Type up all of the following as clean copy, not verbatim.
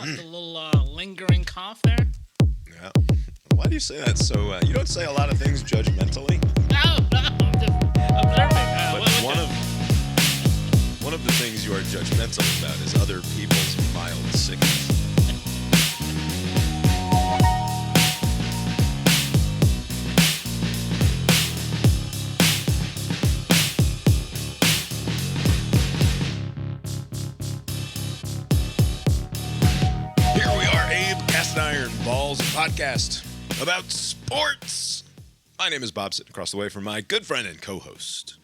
The little lingering cough there. Yeah. Why do you say that so? You don't say a lot of things judgmentally. No, I'm just observing. But one of the things you are judgmental about is other people's mild sickness. Here we are, Abe Cast Iron Balls podcast about sports. My name is Bob, sitting across the way from my good friend and co-host.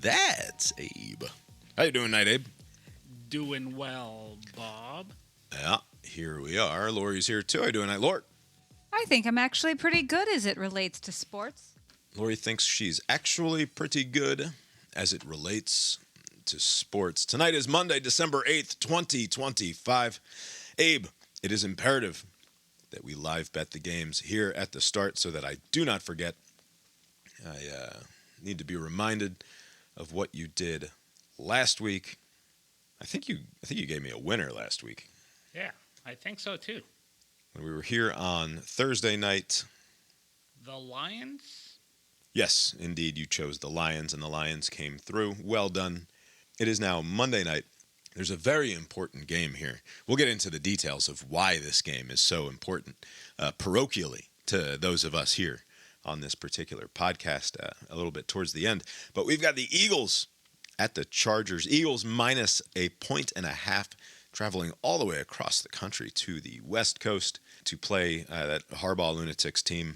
That's Abe. How you doing tonight, Abe? Doing well, Bob. Yeah, here we are. Lori's here too. How you doing tonight, Lori? I think I'm actually pretty good as it relates to sports. Lori thinks she's actually pretty good as it relates to sports. Tonight is Monday, December 8th, 2025. Abe, it is imperative that we live bet the games here at the start so that I do not forget. I need to be reminded of what you did last week. I think you gave me a winner last week. Yeah, I think so too. When we were here on Thursday night. The Lions? Yes, indeed, you chose the Lions, and the Lions came through. Well done. It is now Monday night. There's a very important game here. We'll get into the details of why this game is so important parochially to those of us here on this particular podcast a little bit towards the end. But we've got the Eagles at the Chargers. Eagles minus 1.5, traveling all the way across the country to the West Coast to play that Harbaugh Lunatics team.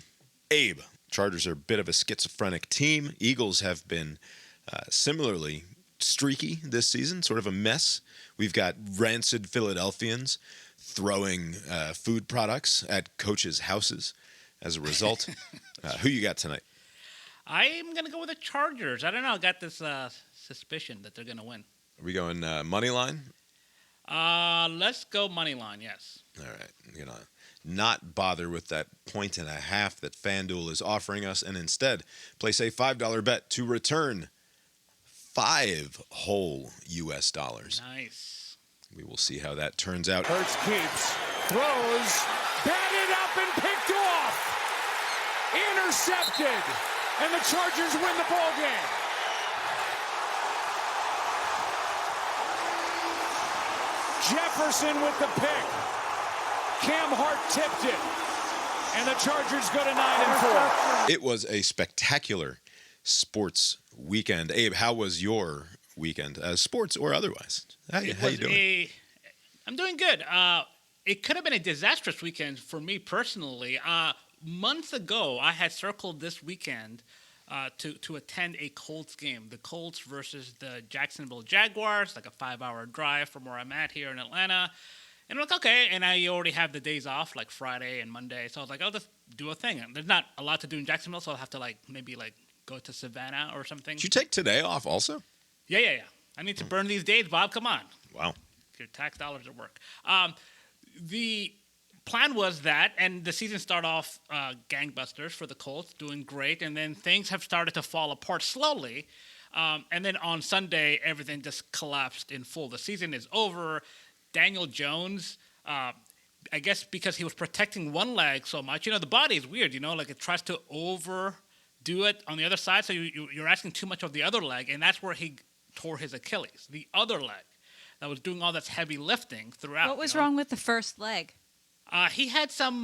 Abe, Chargers are a bit of a schizophrenic team. Eagles have been similarly streaky this season, sort of a mess. We've got rancid Philadelphians throwing food products at coaches' houses as a result. Who you got tonight? I'm going to go with the Chargers. I don't know. I got this suspicion that they're going to win. Are we going money line? Let's go money line, yes. All right. I'm going to not bother with that 1.5 that FanDuel is offering us and instead place a $5 bet to return 5 whole U.S. dollars. Nice. We will see how that turns out. Hurts keeps, throws, batted up and picked off. Intercepted. And the Chargers win the ball game. Jefferson with the pick. Cam Hart tipped it. And the Chargers go to 9-4. It was a spectacular sports weekend. Abe, how was your weekend, sports or otherwise? How you doing? I'm doing good. It could have been a disastrous weekend for me personally. Months ago, I had circled this weekend to attend a Colts game. The Colts versus the Jacksonville Jaguars, like a 5-hour drive from where I'm at here in Atlanta. And I'm like, okay, and I already have the days off, like Friday and Monday. So I was like, I'll just do a thing. There's not a lot to do in Jacksonville, so I'll have to maybe go to Savannah or something. Did you take today off also? Yeah. I need to burn these days, Bob. Come on. Wow. Your tax dollars at work. The plan was that, and the season started off gangbusters for the Colts, doing great, and then things have started to fall apart slowly. And then on Sunday, everything just collapsed in full. The season is over. Daniel Jones, I guess because he was protecting one leg so much, the body is weird, it tries to overdo it on the other side, so you're asking too much of the other leg, and that's where he tore his Achilles, the other leg that was doing all this heavy lifting throughout. What was wrong with the first leg? He had some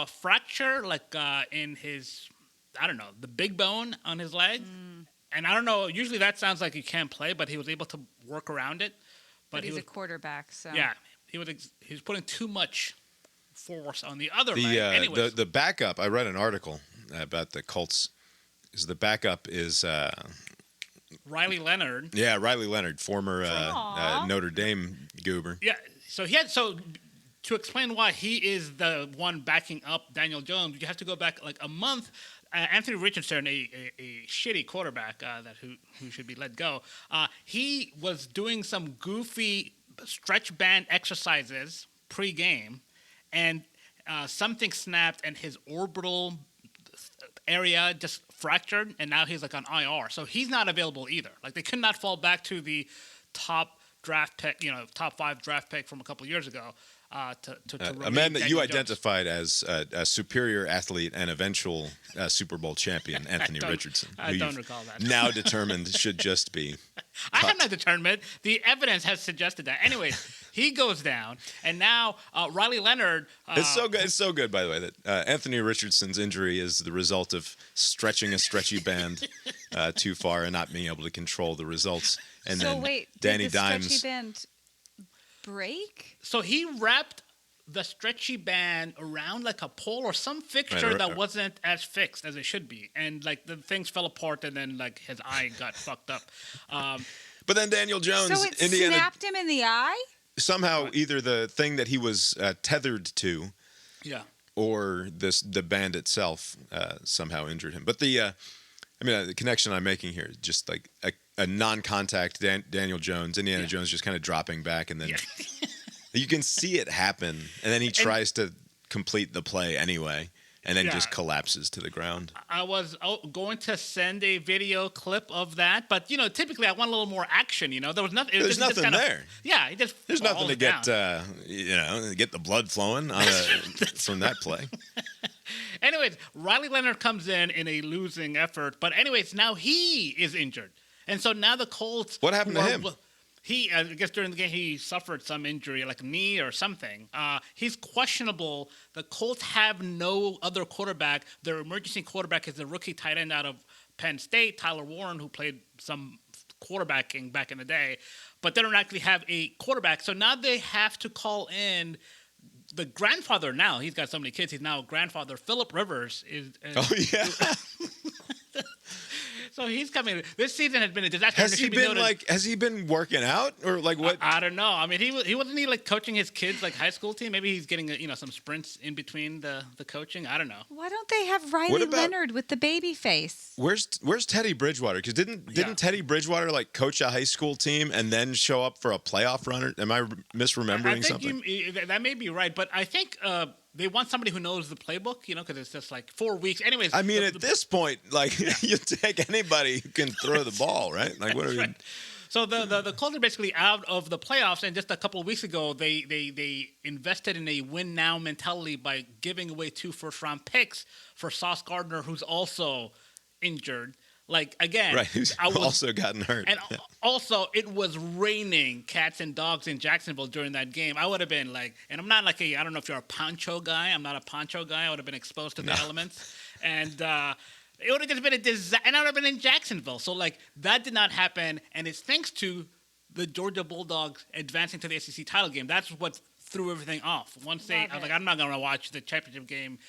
fracture, in his, the big bone on his leg. And I don't know, usually that sounds like you can't play, but he was able to work around it. But he's a quarterback, so. Yeah, he was putting too much force on the other leg. Anyways. The backup, I read an article about the Colts. The backup is Riley Leonard. Yeah, Riley Leonard, former Notre Dame goober. Yeah, so to explain why he is the one backing up Daniel Jones, you have to go back a month. Anthony Richardson, a shitty quarterback who should be let go, he was doing some goofy stretch band exercises pre-game, and something snapped, and his orbital area just fractured, and now he's on IR. So he's not available either. They could not fall back to the top draft pick, top 5 draft pick from a couple of years ago. to A relieve man that you Daniel Jones. identified as a superior athlete and eventual Super Bowl champion, Anthony Richardson. I who don't you've recall that. Now determined should just be. I have cut. not determined. The evidence has suggested that. Anyways, he goes down, and now Riley Leonard. It's so good. It's so good, by the way, that Anthony Richardson's injury is the result of stretching a stretchy band too far and not being able to control the results. And So then wait, Danny did the Dimes. stretchy band break? So he wrapped the stretchy band around like a pole or some fixture Right, that wasn't as fixed as it should be, and like the things fell apart, and then like his eye got fucked up. But then Daniel Jones, So it Indiana, snapped him in the eye? somehow either the thing that he was tethered to Yeah. or the band itself somehow injured him. But the connection I'm making here is just like a non-contact Daniel Jones, Indiana Jones just kind of dropping back, and then you can see it happen, and then he tries to complete the play anyway, and then just collapses to the ground. I was going to send a video clip of that, but typically I want a little more action. There was nothing. There's nothing there. Yeah, it just There's nothing falls to get down. get the blood flowing from that play. Anyways, Riley Leonard comes in a losing effort, but anyways, now he is injured, and so now the Colts. What happened to him? He, I guess during the game, he suffered some injury, like a knee or something. He's questionable. The Colts have no other quarterback. Their emergency quarterback is the rookie tight end out of Penn State, Tyler Warren, who played some quarterbacking back in the day. But they don't actually have a quarterback. So now they have to call in the grandfather now. He's got so many kids. He's now a grandfather. Phillip Rivers is. Oh, yeah. So he's coming. This season has been a disaster. Has he been working out or like what? I don't know. I mean, he wasn't like coaching his kids like high school team. Maybe he's getting some sprints in between the coaching. I don't know. Why don't they have Riley Leonard with the baby face? Where's Teddy Bridgewater? Because didn't Teddy Bridgewater like coach a high school team and then show up for a playoff run? Am I misremembering something? That may be right, but I think they want somebody who knows the playbook, because it's just like 4 weeks. Anyways, I mean, at this point, like you take anybody who can throw the ball, right? Like what are we? Right. So the Colts are basically out of the playoffs, and just a couple of weeks ago, they invested in a win now mentality by giving away 2 first-round picks for Sauce Gardner, who's also injured. Like again, right? Who's also gotten hurt, and also it was raining cats and dogs in Jacksonville during that game. I would have been like, and I'm not like I don't know if you're a poncho guy. I'm not a poncho guy. I would have been exposed to the elements, and it would have just been a disaster. And I would have been in Jacksonville. So like that did not happen, and it's thanks to the Georgia Bulldogs advancing to the SEC title game. That's what threw everything off. I was like, I'm not gonna watch the championship game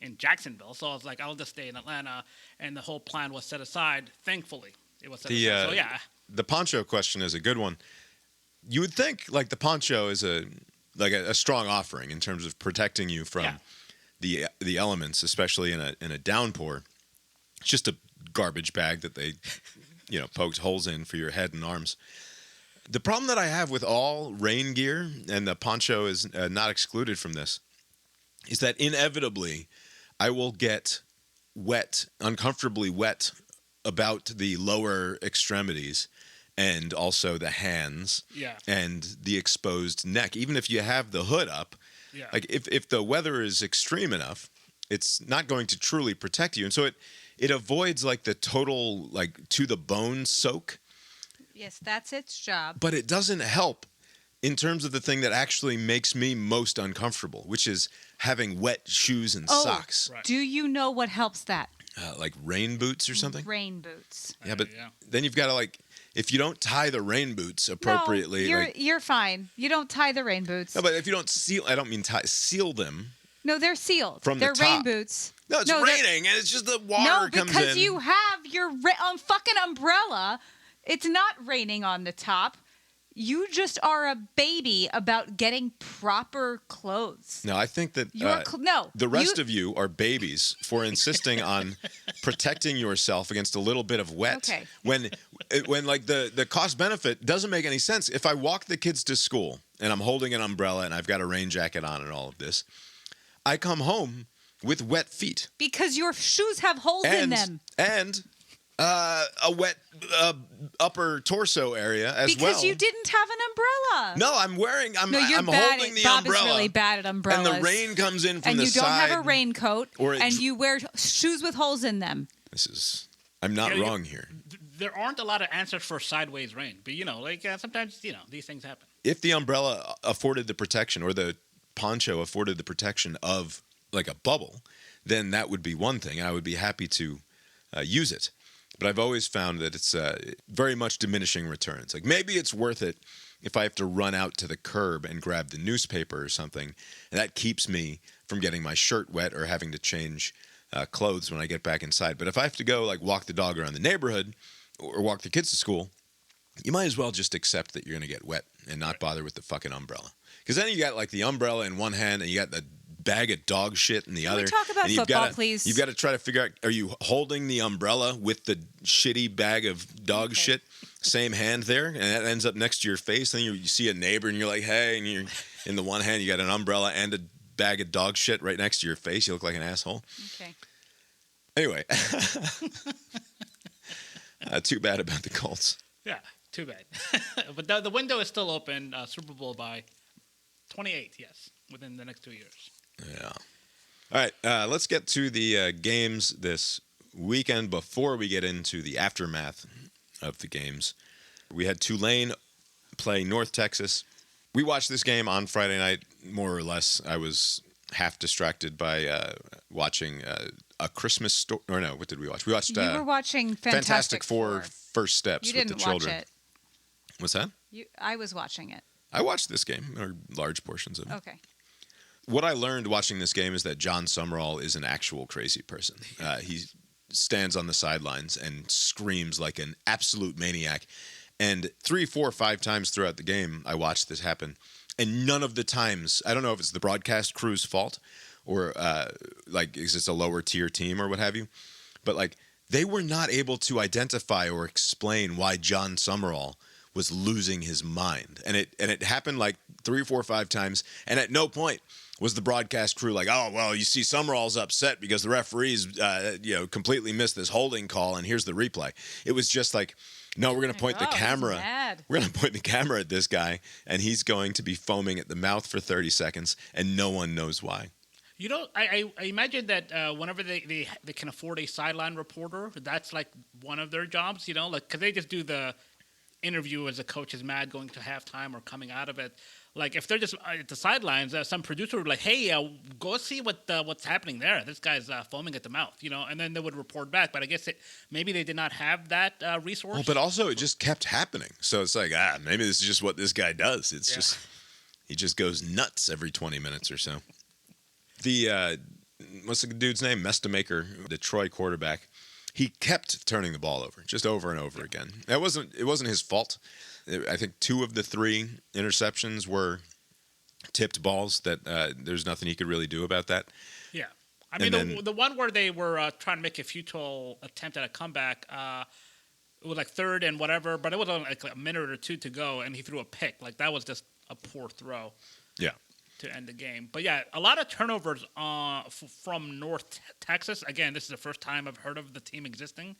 in Jacksonville. So I was like, I'll just stay in Atlanta, and the whole plan was set aside. Thankfully, it was set aside. So yeah. The poncho question is a good one. You would think like the poncho is a strong offering in terms of protecting you from the elements, especially in a downpour. It's just a garbage bag that they poked holes in for your head and arms. The problem that I have with all rain gear, and the poncho is not excluded from this, is that inevitably I will get wet, uncomfortably wet about the lower extremities and also the hands and the exposed neck. Even if you have the hood up, like if the weather is extreme enough, it's not going to truly protect you. And so it avoids like the total like to the bone soak. Yes, that's its job. But it doesn't help in terms of the thing that actually makes me most uncomfortable, which is having wet shoes and socks. Right. Do you know what helps that? Like rain boots or something? Rain boots. Yeah, but then you've got to if you don't tie the rain boots appropriately. No, you're fine. You don't tie the rain boots. No, but if you don't I don't mean seal them. No, they're sealed. From the they're top. rain boots. No, it's raining and it's just the water comes in. No, because you have your fucking umbrella. It's not raining on the top. You just are a baby about getting proper clothes. No, I think that the rest of you are babies for insisting on protecting yourself against a little bit of wet. Okay. When like the cost benefit doesn't make any sense. If I walk the kids to school and I'm holding an umbrella and I've got a rain jacket on and all of this, I come home with wet feet. Because your shoes have holes in them. And A wet upper torso area as well. Because you didn't have an umbrella. No, I'm wearing. I'm bad holding the Bob umbrella. is really bad at umbrellas. And the rain comes in from and the you don't side. have a raincoat. And you wear shoes with holes in them. I'm not wrong here. There aren't a lot of answers for sideways rain, but sometimes these things happen. If the umbrella afforded the protection, or the poncho afforded the protection of like a bubble, then that would be one thing. I would be happy to use it. But I've always found that it's very much diminishing returns. Like maybe it's worth it if I have to run out to the curb and grab the newspaper or something, and that keeps me from getting my shirt wet or having to change clothes when I get back inside. But if I have to go like walk the dog around the neighborhood or walk the kids to school, you might as well just accept that you're going to get wet and not bother with the fucking umbrella. Because then you got like the umbrella in one hand and you got the bag of dog shit in the other. Can we talk about football, please? You've got to try to figure out, are you holding the umbrella with the shitty bag of dog shit, same hand there, and that ends up next to your face, then you see a neighbor and you're like, hey, and you're in the one hand you got an umbrella and a bag of dog shit right next to your face. You look like an asshole. Okay. Anyway. Too bad about the Colts. Yeah, too bad. But the window is still open. Super Bowl by 28, yes, within the next 2 years. Yeah. All right, let's get to the games this weekend before we get into the aftermath of the games. We had Tulane play North Texas. We watched this game on Friday night, more or less. I was half distracted by watching A Christmas Story. Or no, what did we watch? We watched. You were watching Fantastic Four First Steps you with didn't the children. Watch it. What's that? I was watching it. I watched this game, or large portions of it. Okay. What I learned watching this game is that John Summerall is an actual crazy person. He stands on the sidelines and screams like an absolute maniac. And 3, 4, 5 times throughout the game, I watched this happen. And none of the times, I don't know if it's the broadcast crew's fault or is this a lower tier team or what have you, but like they were not able to identify or explain why John Summerall was losing his mind. And it happened like 3, 4, 5 times. And at no point was the broadcast crew like, oh, well, you see Summerall's upset because the referees, completely missed this holding call, and here's the replay. It was just like, no, we're going to point the camera. We're going to point the camera at this guy, and he's going to be foaming at the mouth for 30 seconds, and no one knows why. I imagine that whenever they can afford a sideline reporter, that's like one of their jobs, because they just do the interview as a coach is mad going to halftime or coming out of it. Like if they're just at the sidelines, some producer would be like, "Hey, go see what's happening there. This guy's foaming at the mouth," and then they would report back. But I guess maybe they did not have that resource. Well, but also it just kept happening. So it's like, maybe this is just what this guy does. It's just he just goes nuts every 20 minutes or so. The what's the dude's name? Mestamaker, the Troy quarterback. He kept turning the ball over, just over and over again. It wasn't his fault. I think 2 of the 3 interceptions were tipped balls that there's nothing he could really do about that. Yeah. I mean, the one where they were trying to make a futile attempt at a comeback, it was like 3rd and whatever, but it was only like a minute or 2 to go, and he threw a pick. Like, that was just a poor throw. Yeah. To end the game. But yeah, a lot of turnovers from North Texas. Again, this is the first time I've heard of the team existing.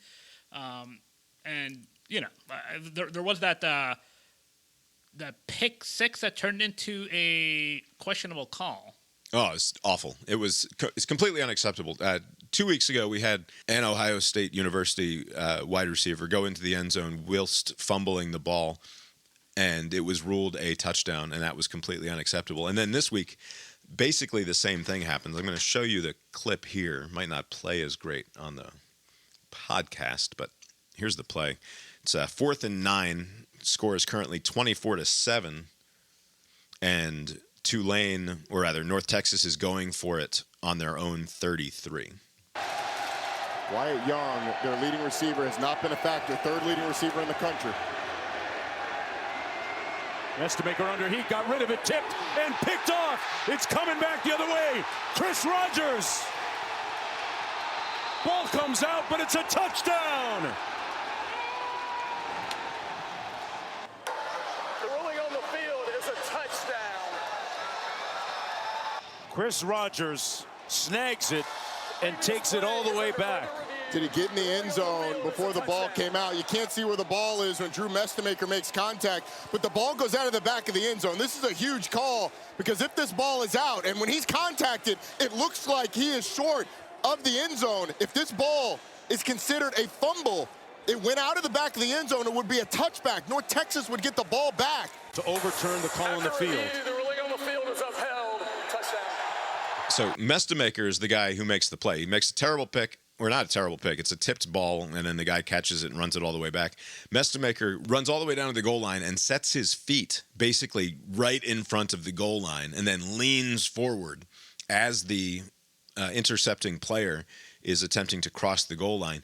And there was that pick 6 that turned into a questionable call. Oh, it's awful. It's completely unacceptable. 2 weeks ago, we had an Ohio State University wide receiver go into the end zone whilst fumbling the ball, and it was ruled a touchdown, and that was completely unacceptable. And then this week, basically the same thing happens. I'm going to show you the clip here. Might not play as great on the podcast, but here's the play. It's 4th and 9. Score is currently 24-7, and Tulane, or rather North Texas, is going for it on their own 33. Wyatt Young, their leading receiver, has not been a factor. 3rd leading receiver in the country. Mestamaker under heat, got rid of it, tipped and picked off. It's coming back the other way. Chris Rogers. Ball comes out, but it's a touchdown. The ruling on the field is a touchdown. Chris Rogers snags it and takes it all the way back. Did he get in the end zone before the ball came out? You can't see where the ball is when Drew Mestemaker makes contact, but the ball goes out of the back of the end zone. This is a huge call because if this ball is out, and when he's contacted, it looks like he is short of the end zone. If this ball is considered a fumble, it went out of the back of the end zone, it would be a touchback. North Texas would get the ball back. To overturn the call on the field. The ruling on the field is upheld. Touchdown. So Mestemaker is the guy who makes the play. He makes a terrible pick. Or not a terrible pick. It's a tipped ball, and then the guy catches it and runs it all the way back. Mestemaker runs all the way down to the goal line and sets his feet basically right in front of the goal line and then leans forward as the intercepting player is attempting to cross the goal line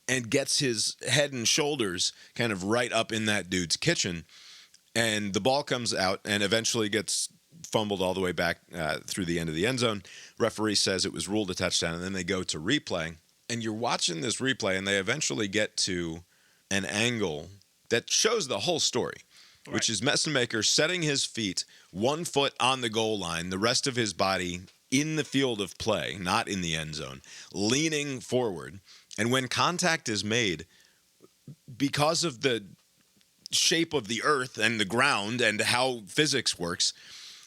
and gets his head and shoulders kind of right up in that dude's kitchen. And the ball comes out and eventually gets fumbled all the way back through the end of the end zone. Referee says it was ruled a touchdown, and then they go to replay. And you're watching this replay, and they eventually get to an angle that shows the whole story, right, which is Mestemaker setting his feet 1 foot on the goal line, the rest of his body in the field of play, not in the end zone, leaning forward. And when contact is made, because of the shape of the earth and the ground and how physics works,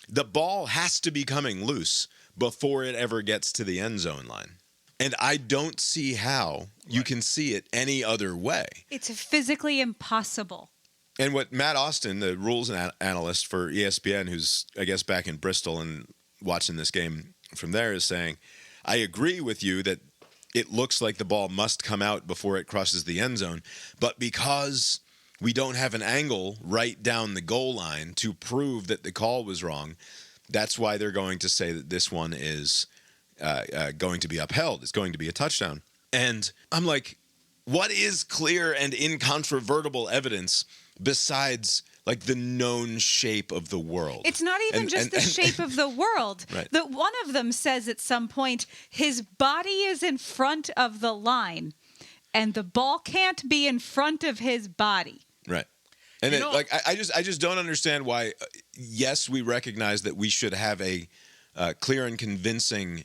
the ball has to be coming loose before it ever gets to the end zone line. And I don't see how you can see it any other way. It's physically impossible. And what Matt Austin, the rules analyst for ESPN, who's, I guess, back in Bristol and watching this game from there, is saying, I agree with you that it looks like the ball must come out before it crosses the end zone. But because we don't have an angle right down the goal line to prove that the call was wrong, that's why they're going to say that this one is going to be upheld. It's going to be a touchdown. And I'm like, what is clear and incontrovertible evidence besides like the known shape of the world? It's not even just the shape of the world. Right. That one of them says at some point, his body is in front of the line and the ball can't be in front of his body. Right. And it, like, I just don't understand why. Yes, we recognize that we should have a clear and convincing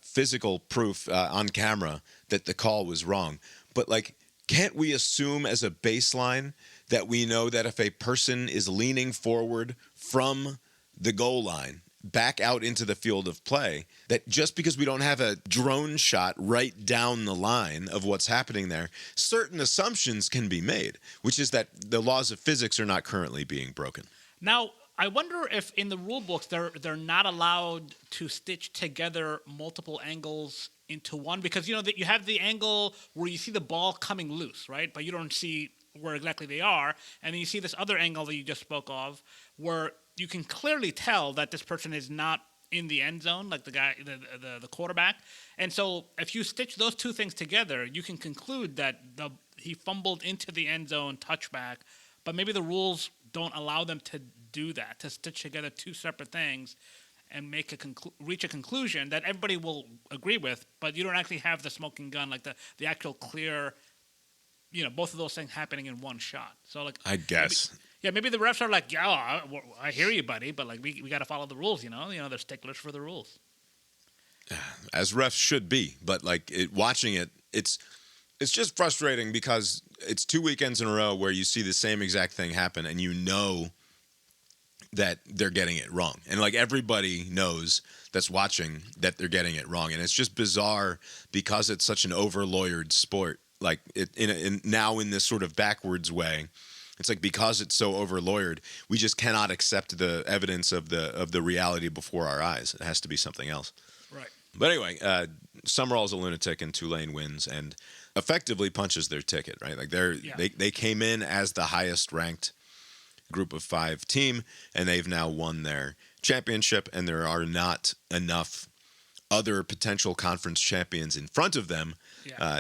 physical proof on camera that the call was wrong. But like, can't we assume as a baseline that we know that if a person is leaning forward from the goal line back out into the field of play, that just because we don't have a drone shot right down the line of what's happening there, certain assumptions can be made, which is that the laws of physics are not currently being broken. Now, I wonder if in the rule books they're not allowed to stitch together multiple angles into one, because you have the angle where you see the ball coming loose, right? But you don't see where exactly they are, and then you see this other angle that you just spoke of where you can clearly tell that this person is not in the end zone, like the guy, the quarterback. And so if you stitch those two things together, you can conclude that he fumbled into the end zone, touchback, but maybe the rules don't allow them to do that, to stitch together two separate things and make reach a conclusion that everybody will agree with, but you don't actually have the smoking gun, like the actual clear, both of those things happening in one shot. So like, I guess. Maybe the refs are like, yeah, I hear you, buddy, but like we got to follow the rules, they're sticklers for the rules. As refs should be, but like watching it, it's just frustrating because it's 2 weekends in a row where you see the same exact thing happen and you know that they're getting it wrong. And like everybody knows that's watching that they're getting it wrong. And it's just bizarre because it's such an over-lawyered sport. Like now in this sort of backwards way, it's like because it's so over-lawyered, we just cannot accept the evidence of the reality before our eyes. It has to be something else. Right. But anyway, Summerall's a lunatic and Tulane wins and effectively punches their ticket, right? Like they came in as the highest ranked group of 5 team, and they've now won their championship, and there are not enough other potential conference champions in front of them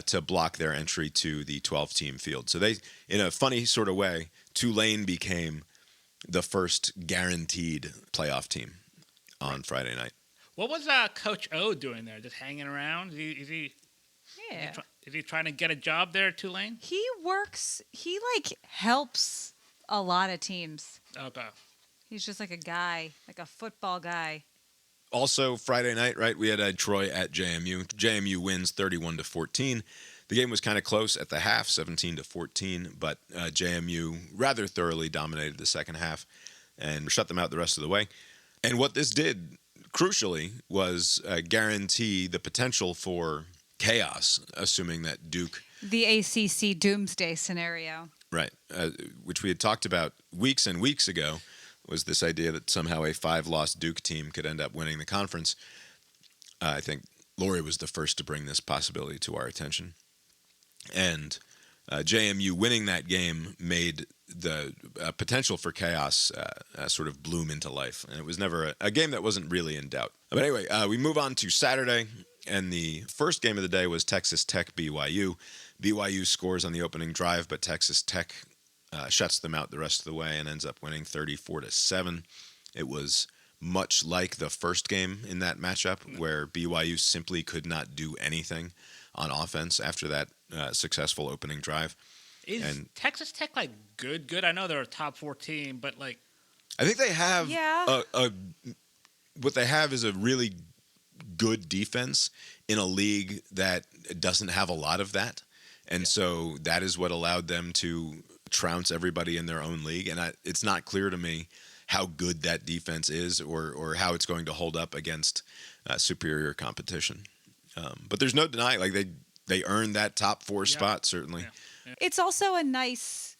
to block their entry to the 12-team field. So they, in a funny sort of way, Tulane became the first guaranteed playoff team on Friday night. What was Coach O doing there? Just hanging around? Is he trying to get a job there at Tulane? He helps a lot of teams. Okay. He's just like a guy, like a football guy. Also, Friday night, right, we had Troy at JMU. JMU wins 31-14. The game was kind of close at the half, 17-14, but JMU rather thoroughly dominated the second half and shut them out the rest of the way. And what this did, crucially, was guarantee the potential for chaos, assuming that Duke... The ACC doomsday scenario. Right, which we had talked about weeks and weeks ago, was this idea that somehow a 5-loss Duke team could end up winning the conference. I think Lori was the first to bring this possibility to our attention. And JMU winning that game made the potential for chaos sort of bloom into life. And it was never a game that wasn't really in doubt. But anyway, we move on to Saturday. And the first game of the day was Texas Tech BYU. BYU scores on the opening drive, but Texas Tech shuts them out the rest of the way and ends up winning 34-7. It was much like the first game in that matchup, where BYU simply could not do anything on offense after that successful opening drive. Is Texas Tech like good? I know they're a top 4 team, but like I think they have what they have is a really good defense in a league that doesn't have a lot of that. And so that is what allowed them to trounce everybody in their own league. And it's not clear to me how good that defense is or how it's going to hold up against superior competition. But there's no denying, like they earned that top 4 spot, certainly. Yeah. It's also a nice,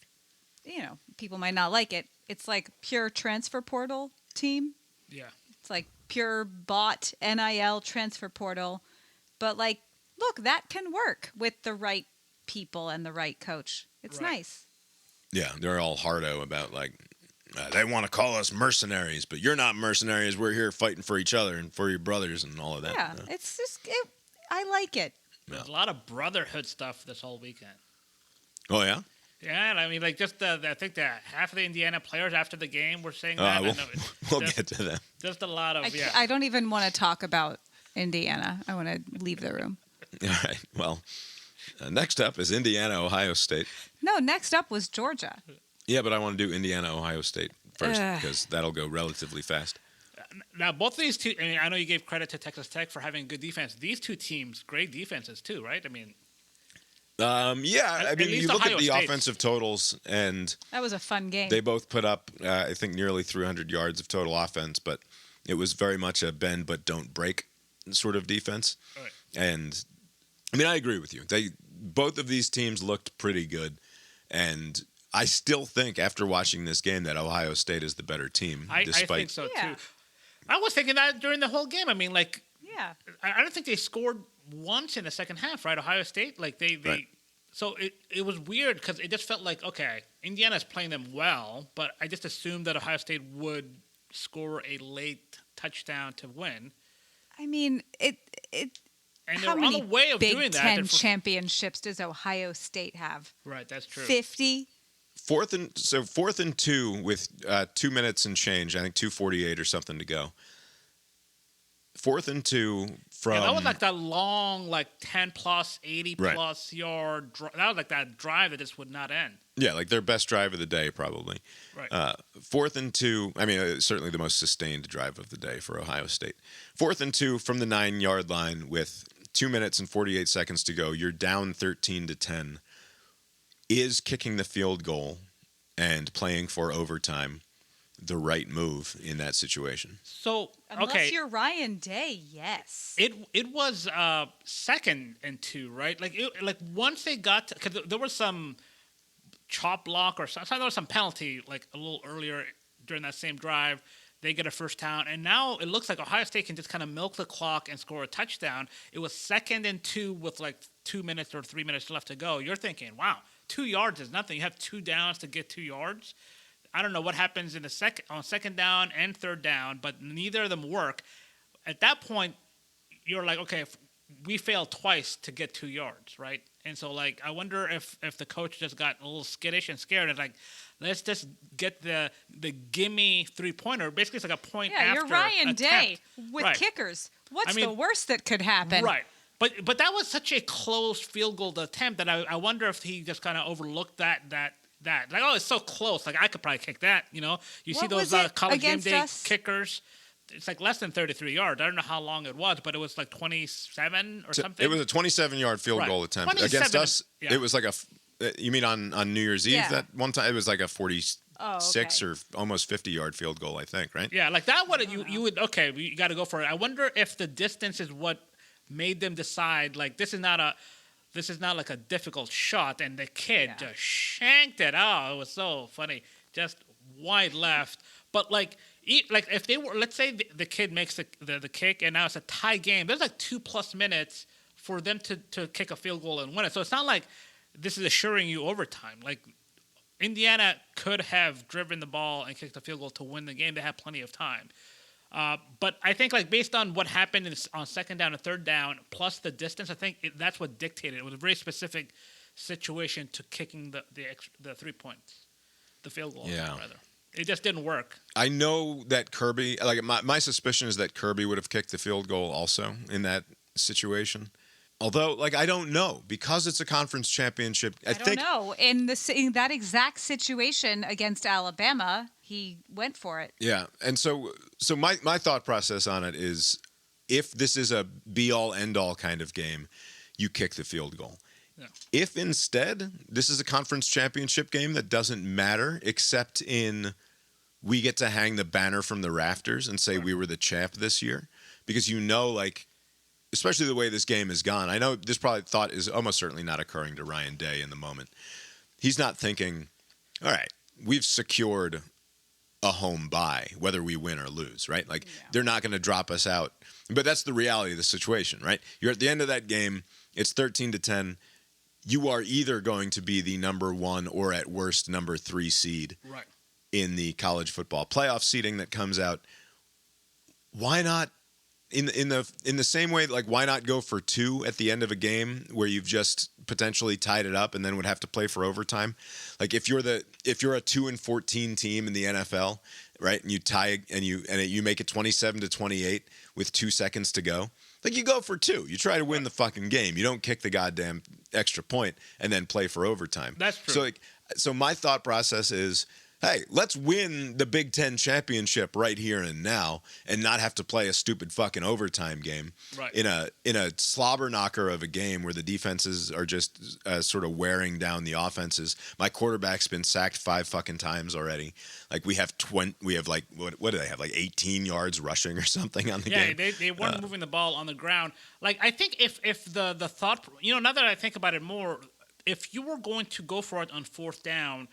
people might not like it. It's like pure transfer portal team. Yeah. It's like pure bought NIL transfer portal. But like, look, that can work with the right people and the right coach. It's nice. Yeah, they're all hardo about like, they want to call us mercenaries, but you're not mercenaries. We're here fighting for each other and for your brothers and all of that. Yeah, it's just, I like it. There's a lot of brotherhood stuff this whole weekend. Oh, yeah? Yeah, and I mean, like, just I think that half of the Indiana players after the game were saying that. We'll get to that. Just a lot of, I don't even want to talk about Indiana. I want to leave the room. All right. Well, next up is Indiana, Ohio State. No, next up was Georgia. Yeah, but I want to do Indiana, Ohio State first because that'll go relatively fast. Now, both of these two, I mean, I know you gave credit to Texas Tech for having good defense. These two teams, great defenses too, right? I mean, I mean, you look at the offensive totals, and that was a fun game. They both put up, I think, nearly 300 yards of total offense, but it was very much a bend but don't break sort of defense. Right. And I mean, I agree with you. Both of these teams looked pretty good, and I still think after watching this game that Ohio State is the better team. I think so too. I was thinking that during the whole game. I mean, like, I don't think they scored once in the second half, right? Ohio State, like Right. So it was weird because it just felt like, okay, Indiana's playing them well, but I just assumed that Ohio State would score a late touchdown to win. I mean, and how they're many on the way of Big doing that. Ten championships does Ohio State have? Right, that's true. 50. Fourth and 2 with 2 minutes and change. I think 2:48 or something to go. 4th and 2 from. Yeah, that was like that long, like 10 plus, 80 plus yard. That was like that drive that just would not end. Yeah, like their best drive of the day, probably. Right. 4th and 2. I mean, certainly the most sustained drive of the day for Ohio State. 4th and 2 from the 9-yard line with 2 minutes and 48 seconds to go. You're down 13-10. Is kicking the field goal and playing for overtime the right move in that situation? So, Unless you're Ryan Day, yes. It was 2nd and 2, right? Like once they got, because there was some chop block or something, there was some penalty like a little earlier during that same drive. They get a first down, and now it looks like Ohio State can just kind of milk the clock and score a touchdown. It was 2nd and 2 with like 2 minutes or 3 minutes left to go. You're thinking, wow, 2 yards is nothing. You have 2 downs to get 2 yards. I don't know what happens in on 2nd down and 3rd down, but neither of them work. At that point, you're like, okay, we failed twice to get 2 yards, right? And so, like, I wonder if the coach just got a little skittish and scared and like, let's just get the gimme 3-pointer. Basically, it's like a point after. Yeah, you're Ryan Day with right. kickers. What's the worst that could happen? Right. But that was such a close field goal attempt that I wonder if he just kind of overlooked that. Like, oh, it's so close. Like, I could probably kick that, you know? You see those college game day kickers it's like less than 33 yards. I don't know how long it was, but it was like 27 or something. It was a 27-yard field Right. goal attempt 27 against us. yeah. It was like you mean on New Year's Eve Yeah. that one time? It was like a 46 okay. or almost 50-yard field goal, I think, right? Yeah, like that would you would okay, you got to go for it. I wonder if the distance is what made them decide like this is not like a difficult shot, and the kid just shanked it. Oh, it was so funny, just wide left. But like if they were, let's say the kid makes the kick, and now it's a tie game. There's like 2+ minutes for them to kick a field goal and win it. So it's not like this is assuring you overtime. Like Indiana could have driven the ball and kicked a field goal to win the game. They had plenty of time. But I think, like, based on what happened on second down and third down, plus the distance, I think that's what dictated. It was a very specific situation to kicking the 3 points, the field goal, rather. It just didn't work. I know that Kirby, like my suspicion is that Kirby would have kicked the field goal also in that situation. Although, like, I don't know because it's a conference championship. I think, don't know. In that exact situation against Alabama, he went for it. Yeah, and so my thought process on it is, if this is a be-all, end-all kind of game, you kick the field goal. Yeah. If instead this is a conference championship game that doesn't matter except in we get to hang the banner from the rafters and say we were the champ this year, because like. Especially the way this game has gone. I know this probably thought is almost certainly not occurring to Ryan Day in the moment. He's not thinking, all right, we've secured a home bye, whether we win or lose, right? Like, they're not going to drop us out. But that's the reality of the situation, right? You're at the end of that game. It's 13-10. You are either going to be the number 1 or at worst number 3 seed in the college football playoff seeding that comes out. Why not? In the same way, like, why not go for 2 at the end of a game where you've just potentially tied it up and then would have to play for overtime? Like, if you're a 2-14 team in the NFL, right, and you tie and you make it 27-28 with 2 seconds to go, like, you go for 2. You try to win the fucking game. You don't kick the goddamn extra point and then play for overtime. That's true. So my thought process is, hey, let's win the Big Ten championship right here and now and not have to play a stupid fucking overtime game in a slobber knocker of a game where the defenses are just sort of wearing down the offenses. My quarterback's been sacked 5 fucking times already. Like, we have like what do they have, like 18 yards rushing or something on the game? Yeah, they weren't moving the ball on the ground. Like, I think if the thought, now that I think about it more, if you were going to go for it on 4th down,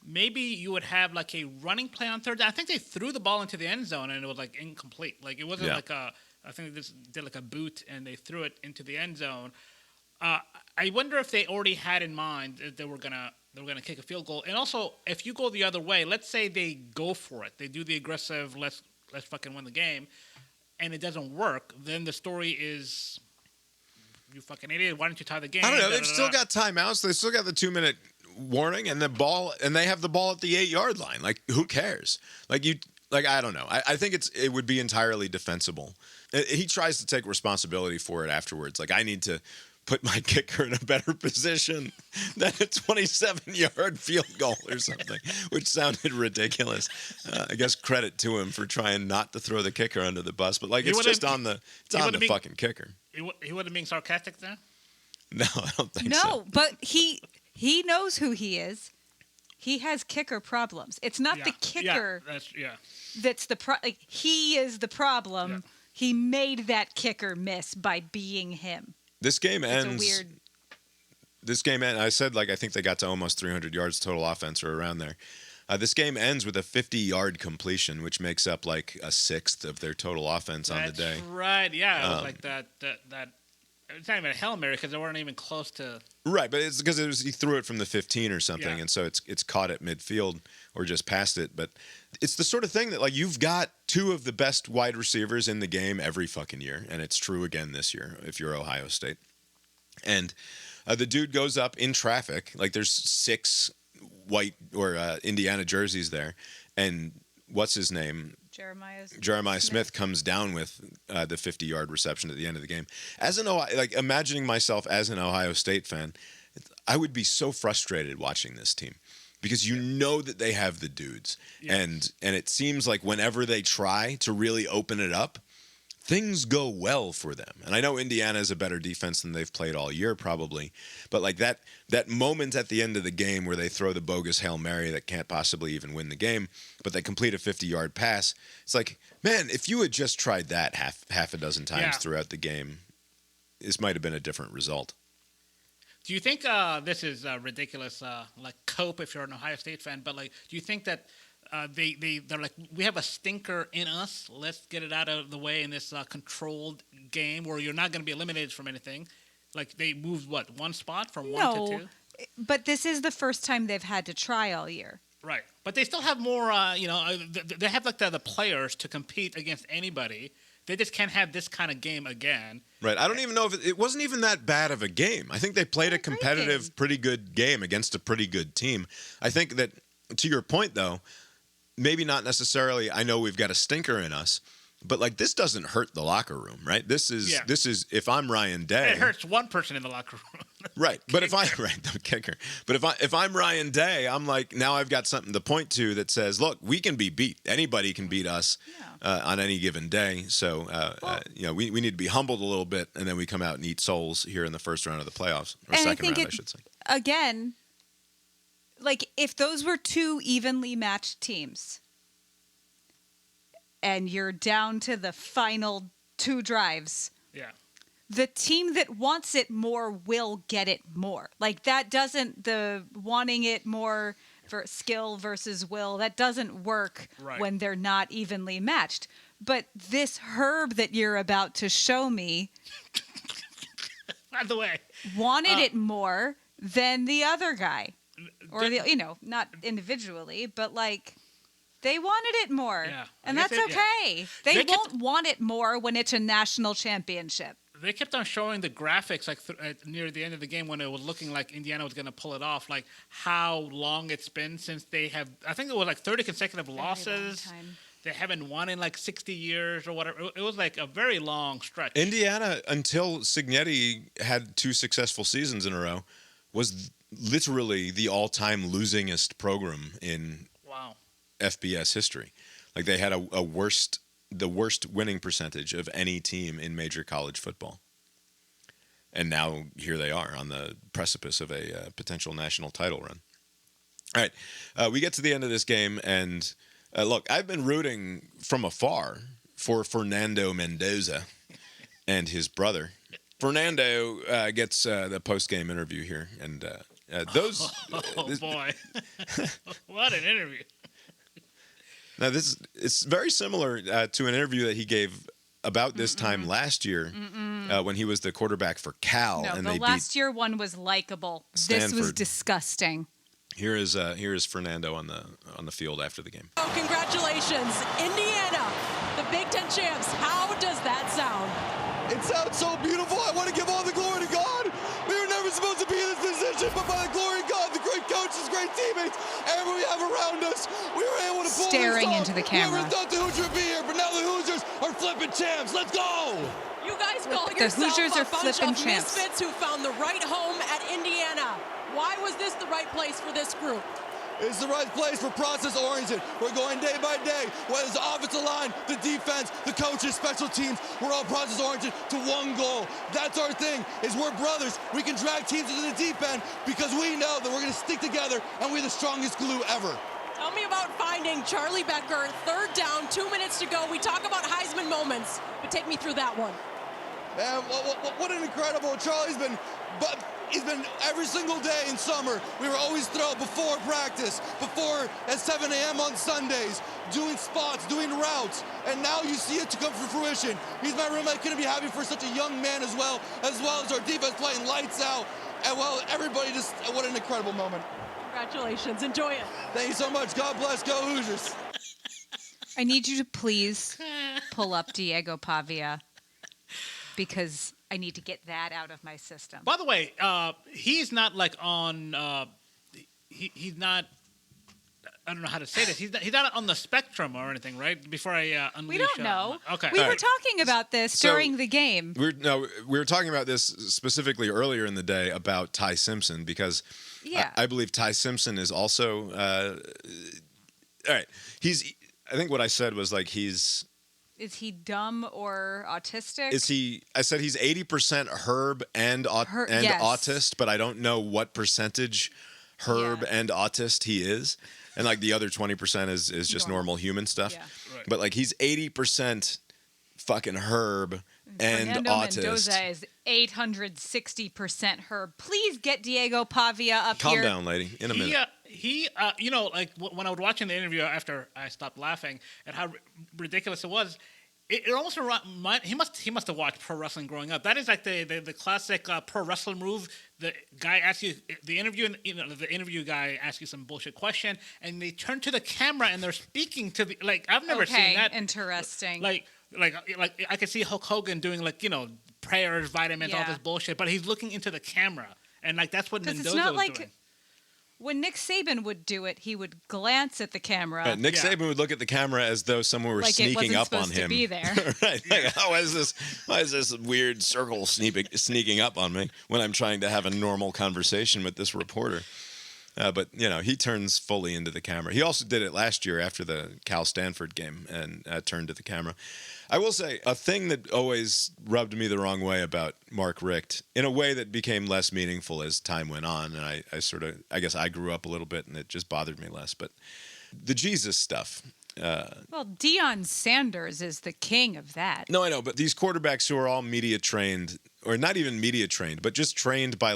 maybe you would have like a running play on 3rd down. I think they threw the ball into the end zone and it was like incomplete. Like, it wasn't like I think they just did like a boot and they threw it into the end zone. I wonder if they already had in mind that they were gonna kick a field goal. And also, if you go the other way, let's say they go for it, they do the aggressive, let's fucking win the game, and it doesn't work. Then the story is, you fucking idiot, why didn't you tie the game? I don't know. They've still got timeouts. They still got the 2-minute warning and they have the ball at the 8-yard line. Like, who cares? I don't know. I think it would be entirely defensible. He tries to take responsibility for it afterwards. Like, I need to put my kicker in a better position than a 27-yard field goal or something, which sounded ridiculous. I guess credit to him for trying not to throw the kicker under the bus, but like, it's just on the fucking kicker. He wasn't being sarcastic there? No, I don't think so. No, but he knows who he is. He has kicker problems. It's not the kicker that's the like, he is the problem. Yeah. He made that kicker miss by being him. This game ends. I said, like, I think they got to almost 300 yards total offense or around there. This game ends with a 50-yard completion, which makes up like a 1/6 of their total offense on the day. That's right. Yeah, it was like that. It's not even a Hail Mary because they weren't even close to. Right, but it's because he threw it from the 15 or something, and so it's caught at midfield or just past it. But it's the sort of thing that, like, you've got 2 of the best wide receivers in the game every fucking year, and it's true again this year if you're Ohio State. And the dude goes up in traffic, like there's 6 white or Indiana jerseys there, and what's his name? Jeremiah Smith comes down with the 50-yard reception at the end of the game. Imagining myself as an Ohio State fan, I would be so frustrated watching this team because you know that they have the dudes. Yeah. And it seems like whenever they try to really open it up, things go well for them. And I know Indiana is a better defense than they've played all year probably, but like that moment at the end of the game where they throw the bogus Hail Mary that can't possibly even win the game, but they complete a 50-yard pass. It's like, man, if you had just tried that half a dozen times throughout the game, this might have been a different result. Do you think this is ridiculous, like cope if you're an Ohio State fan, but like, do you think that they're like, we have a stinker in us. Let's get it out of the way in this controlled game where you're not going to be eliminated from anything. Like they moved one spot from 1 to 2. But this is the first time they've had to try all year. Right, but they still have more. They have like the players to compete against anybody. They just can't have this kind of game again. Right. I don't even know if it wasn't even that bad of a game. I think they played a competitive, pretty good game against a pretty good team. I think that, to your point, though, maybe not necessarily, I know we've got a stinker in us, but like this doesn't hurt the locker room, right? This is if I'm Ryan Day. It hurts one person in the locker room. Right. But the kicker. But if I'm Ryan Day, I'm like, now I've got something to point to that says, look, we can be beat. Anybody can beat us on any given day. So we need to be humbled a little bit, and then we come out and eat souls here in the first round of the playoffs, or second round, I should say. Again, like if those were two evenly matched teams and you're down to the final 2 drives, the team that wants it more will get it more. Like that doesn't, the wanting it more for skill versus will, that doesn't work when they're not evenly matched. But this Herb that you're about to show me, by the way, wanted it more than the other guy. Or, not individually, but like they wanted it more. Yeah. And that's okay. They won't want it more when it's a national championship. They kept on showing the graphics like near the end of the game when it was looking like Indiana was going to pull it off, like how long it's been since they have, I think it was like 30 consecutive losses. They haven't won in like 60 years or whatever. It was like a very long stretch. Indiana, until Cignetti had 2 successful seasons in a row, was literally the all-time losingest program in FBS history. Like they had the worst winning percentage of any team in major college football. And now here they are on the precipice of a potential national title run. All right, we get to the end of this game, and look, I've been rooting from afar for Fernando Mendoza and his brother. Fernando gets the post-game interview here, and those... Oh, boy. What an interview. Now, it's very similar to an interview that he gave about this time last year when he was the quarterback for Cal. No, and the last year one was likable. This was disgusting. Here is Fernando on the field after the game. Oh, congratulations, Indiana, the Big Ten champs. How does that sound? It sounds so beautiful. I want to give all the glory to God. We were never supposed to be in this position, but by the glory of God, the great coaches, great teammates, everyone we have around us, we were able to pull staring this off. into the camera. We never thought the Hoosiers would be here, but now the Hoosiers are flipping champs. Let's go. You guys call the yourself Hoosiers are a bunch flipping of champs. misfits who found the right home at Indiana. Why was this the right place for this group? It's the right place for process-oriented. We're going day by day. Whether it's the offensive line, the defense, the coaches, special teams, we're all process-oriented to one goal. That's our thing, is we're brothers. We can drag teams into the deep end because we know that we're going to stick together and we're the strongest glue ever. Tell me about finding Charlie Becker, 3rd down, 2 minutes to go. We talk about Heisman moments, but take me through that one. Man, what an incredible, he's been every single day in summer. We were always throwing before practice, before at 7 a.m. on Sundays, doing spots, doing routes, and now you see it to come to fruition. He's my roommate, couldn't be happy for such a young man as well as our defense playing lights out. And well, everybody just, what an incredible moment. Congratulations, enjoy it. Thank you so much, God bless, go Hoosiers. I need you to please pull up Diego Pavia because I need to get that out of my system. By the way, he's not like on. He's not I don't know how to say this. He's not on the spectrum or anything, right? Before I unleash. We don't know. Okay. We were talking about this during the game. We were talking about this specifically earlier in the day about Ty Simpson because I believe Ty Simpson is also all right. I think what I said was like he's. Is he dumb or autistic? I said he's 80% Herb and autist, but I don't know what percentage Herb and autist he is. And like the other 20% is just normal human stuff. Yeah. Right. But like he's 80% fucking Herb and Fernando autist. Mendoza is 860% Herb. Please get Diego Pavia up Calm here. Calm down, lady. In a minute. He you know, like when I was watching the interview after I stopped laughing at how ridiculous it was, it almost he must have watched pro wrestling growing up. That is like the classic pro wrestling move. The guy asks you the interview guy asks you some bullshit question, and they turn to the camera and they're speaking to the I've never seen that. Interesting. Like I could see Hulk Hogan doing prayers, vitamins, all this bullshit, but he's looking into the camera, and that's what Mendoza was doing. When Nick Saban would do it, he would glance at the camera. Nick Saban would look at the camera as though someone were sneaking up on him. To be there. Right? Why is this weird circle sneaking up on me when I'm trying to have a normal conversation with this reporter? But he turns fully into the camera. He also did it last year after the Cal Stanford game and turned to the camera. I will say a thing that always rubbed me the wrong way about Mark Richt, in a way that became less meaningful as time went on, and I guess I grew up a little bit and it just bothered me less. But the Jesus stuff. Well, Deion Sanders is the king of that. No, I know, but these quarterbacks who are all media trained, or not even media trained, but just trained by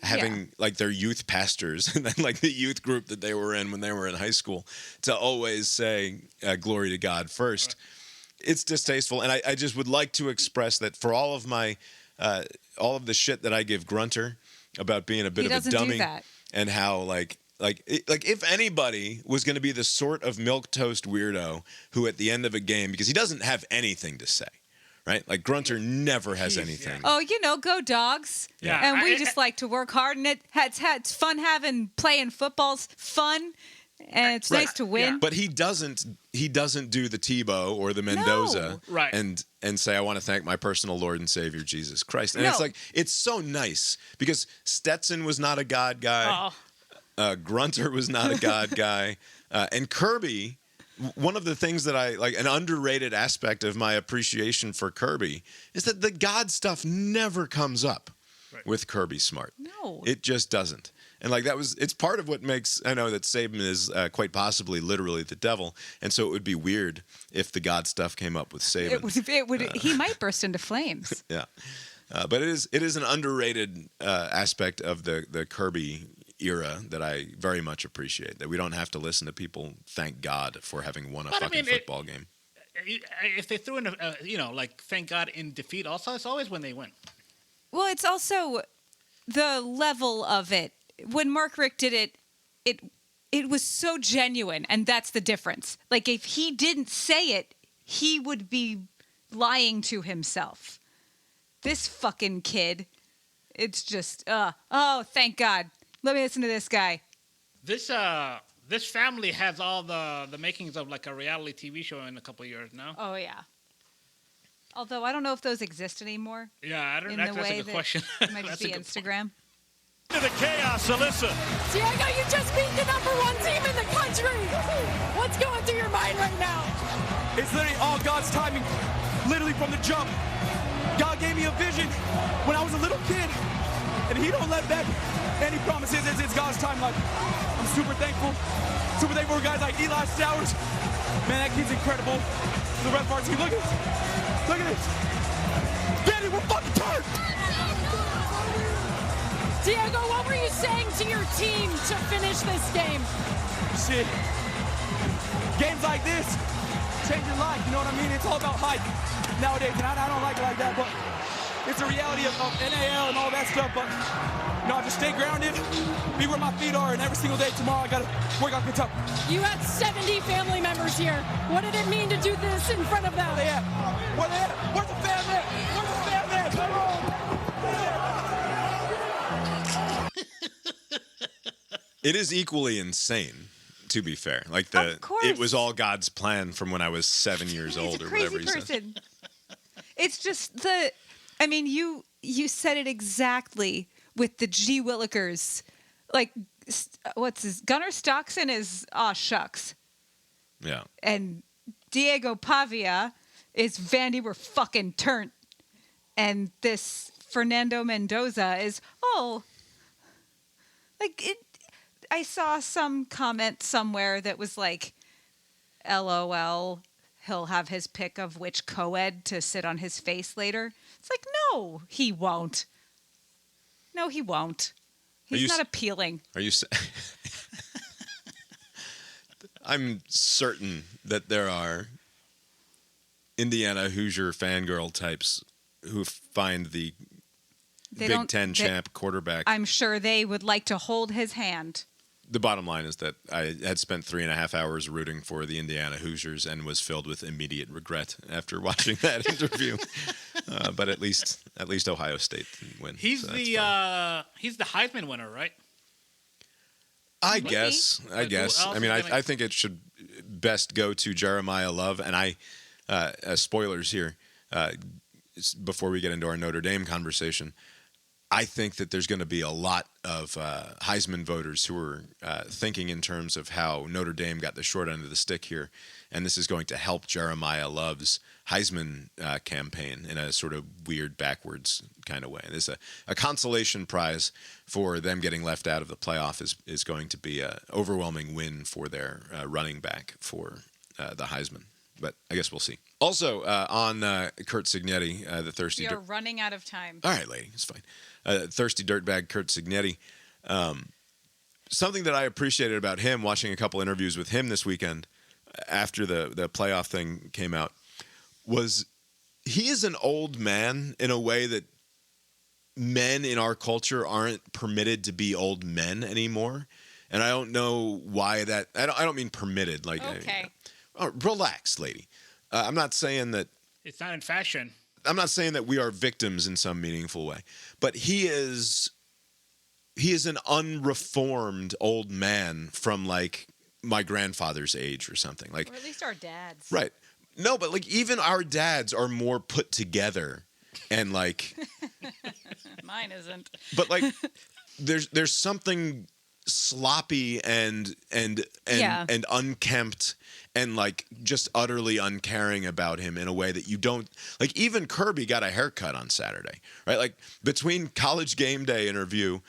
having their youth pastors and then the youth group that they were in when they were in high school to always say glory to God first. It's distasteful, and I just would like to express that for all of my all of the shit that I give Grunter about being a bit of a dummy and how if anybody was going to be the sort of milquetoast weirdo who at the end of a game, because he doesn't have anything to say. Right? Grunter never has anything. Oh, go Dogs. Yeah. And we just like to work hard, and it's fun playing football's fun, and it's nice to win. Yeah. But he doesn't do the Tebow or the Mendoza and say, I want to thank my personal Lord and Savior, Jesus Christ. And it's so nice because Stetson was not a God guy. Grunter was not a God guy. And Kirby... One of the things that I an underrated aspect of my appreciation for Kirby is that the God stuff never comes up with Kirby Smart. No, it just doesn't. And it's part of what makes I know that Saban is quite possibly literally the devil, and so it would be weird if the God stuff came up with Saban. It would. He might burst into flames. Yeah, but it is an underrated aspect of the Kirby era that I very much appreciate, that we don't have to listen to people thank God for having won a football game. If they threw in thank God in defeat also, it's always when they win. Well, it's also the level of it. When Mark Richt did it was so genuine, and that's the difference. If he didn't say it, he would be lying to himself. This fucking kid, it's just thank God. Let me listen to this guy. This family has all the makings of a reality TV show in a couple of years now. Oh yeah. Although I don't know if those exist anymore. Yeah, I don't know. That's a good question. It might just be Instagram. To the chaos, Alyssa. Diego, you just beat the #1 team in the country. What's going through your mind right now? It's literally all God's timing. Literally from the jump. God gave me a vision when I was a little kid, and He don't let that. And He promises it's God's time. I'm super thankful. Super thankful for guys like Eli Stowers. Man, that kid's incredible. The red parts. Look at this. Look at this. Danny, we're fucking turned. Diego, what were you saying to your team to finish this game? Shit. Games like this change your life. You know what I mean? It's all about hype nowadays, and I don't like it like that, but it's a reality of NAL and all that stuff. But just stay grounded, be where my feet are, and every single day tomorrow I gotta work on Kentucky. You had 70 family members here. What did it mean to do this in front of them? Where they at? Where they at? Where's the family? Where's the family? Come on. It is equally insane to be fair. Like Of course. it was all God's plan from when I was 7 years old or whatever he said. It's just you said it exactly with the G. Willikers. Like, Gunnar Stockton is aw shucks. Yeah. And Diego Pavia is Vandy were fucking turnt. And this Fernando Mendoza is, I saw some comment somewhere that was like, LOL, he'll have his pick of which co-ed to sit on his face later. It's like, no, he won't. No, he won't. He's not appealing. Are you I'm certain that there are Indiana Hoosier fangirl types who find the Big Ten champ quarterback. I'm sure they would like to hold his hand. The bottom line is that I had spent 3.5 hours rooting for the Indiana Hoosiers and was filled with immediate regret after watching that interview. But at least Ohio State wins. He's so the Heisman winner, right? I guess. I mean, I think it should best go to Jeremiah Love. And spoilers here, before we get into our Notre Dame conversation, I think that there's going to be a lot of Heisman voters who are thinking in terms of how Notre Dame got the short end of the stick here, and this is going to help Jeremiah Love's Heisman campaign in a sort of weird backwards kind of way. There's a consolation prize for them getting left out of the playoff is going to be an overwhelming win for their running back for the Heisman. But I guess we'll see. Also, on Kurt Cignetti, the thirsty... We are running out of time. All right, lady. It's fine. Thirsty dirtbag Kurt Cignetti. Something that I appreciated about him, watching a couple interviews with him this weekend after the playoff thing came out, was he is an old man in a way that men in our culture aren't permitted to be old men anymore. And I don't know why that... I don't mean permitted. Like, okay. Relax, lady. I'm not saying that... It's not in fashion. I'm not saying that we are victims in some meaningful way. But he is an unreformed old man from, like, my grandfather's age or something. Like, or at least our dads. Right. No, but, like, even our dads are more put together and, like... Mine isn't. But, like, there's something sloppy and unkempt and like just utterly uncaring about him in a way that you don't like. Even Kirby got a haircut on Saturday, right? Like between College Game Day interview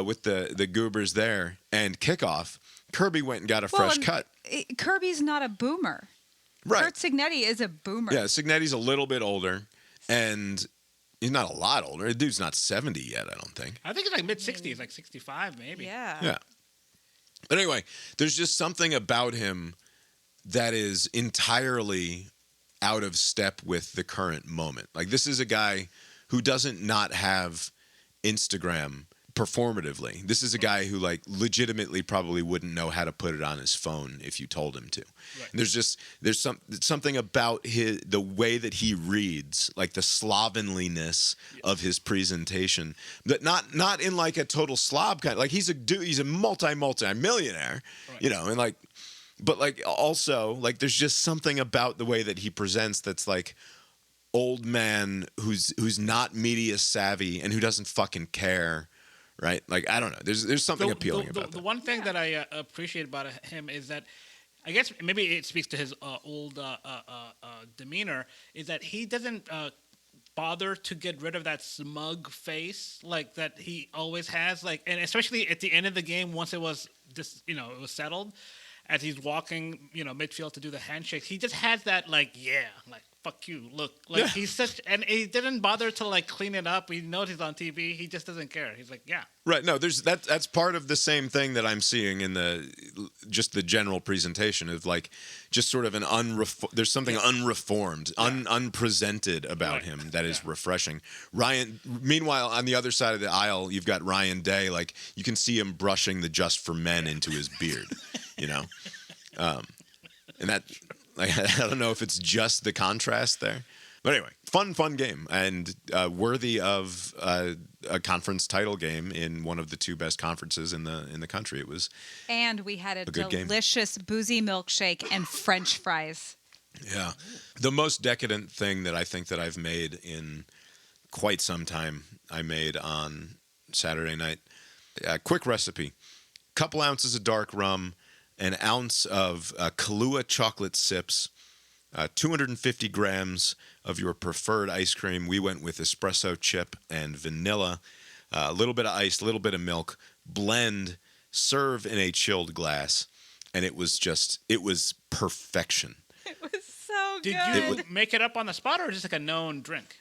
with the Goobers there and kickoff, Kirby went and got a fresh cut. Kirby's not a boomer. Right. Kurt Cignetti is a boomer. Yeah, Cignetti's a little bit older, and he's not a lot older. The dude's not 70 yet, I don't think. I think it's like mid-60s, like 65 maybe. Yeah. Yeah. But anyway, there's just something about him that is entirely out of step with the current moment. Like, this is a guy who doesn't not have Instagram performatively. This is a guy who, like, legitimately probably wouldn't know how to put it on his phone if you told him to. Right. There's something about the way that he reads, like the slovenliness of his presentation, that not in like a total slob kind. Like, he's a multi-millionaire, right. You know, and like, but like also like there's just something about the way that he presents that's like old man who's not media savvy and who doesn't fucking care. Right, like I don't know. There's something appealing about that. The one thing that I appreciate about him is that, I guess maybe it speaks to his old demeanor, is that he doesn't bother to get rid of that smug face like that he always has. Like, and especially at the end of the game, once it was just it was settled, as he's walking midfield to do the handshake, he just has that like fuck you, look. Like, he's such... And he didn't bother to, like, clean it up. He knows he's on TV. He just doesn't care. He's like, yeah. Right. No, that's part of the same thing that I'm seeing in the general presentation of, like, just sort of there's something unreformed, unpresented about him that is refreshing. Meanwhile, on the other side of the aisle, you've got Ryan Day. Like, you can see him brushing the Just for Men into his beard, and that... Like, I don't know if it's just the contrast there, But anyway, fun game, and worthy of a conference title game in one of the two best conferences in the country. It was, and we had a good delicious boozy milkshake and French fries. Yeah, the most decadent thing that I think that I've made in quite some time. I made on Saturday night. A quick recipe: couple ounces of dark rum, an ounce of Kahlua chocolate sips. 250 grams of your preferred ice cream. We went with espresso chip and vanilla. A little bit of ice, a little bit of milk. Blend, serve in a chilled glass. And it was perfection. It was so good. Did you make it up on the spot, or just like a known drink?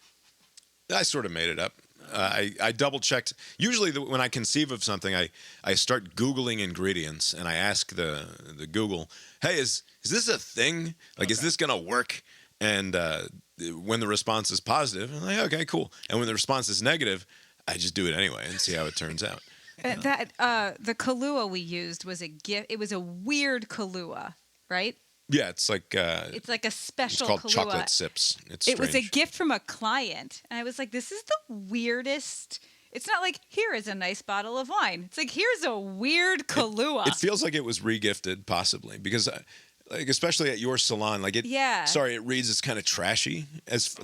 I sort of made it up. I double-checked. Usually when I conceive of something, I start Googling ingredients, and I ask the Google, hey, is this a thing? Like, is this going to work? And when the response is positive, I'm like, okay, cool. And when the response is negative, I just do it anyway and see how it turns out. The Kahlua we used was a gift. It was a weird Kahlua, right? Yeah, it's like a special. It's called Kahlua. chocolate sips. It was a gift from a client, and I was like, "This is the weirdest." It's not like here is a nice bottle of wine. It's like here's a weird Kahlua. It feels like it was regifted, possibly, because like especially at your salon, like it. Yeah. Sorry, it reads as kind of trashy as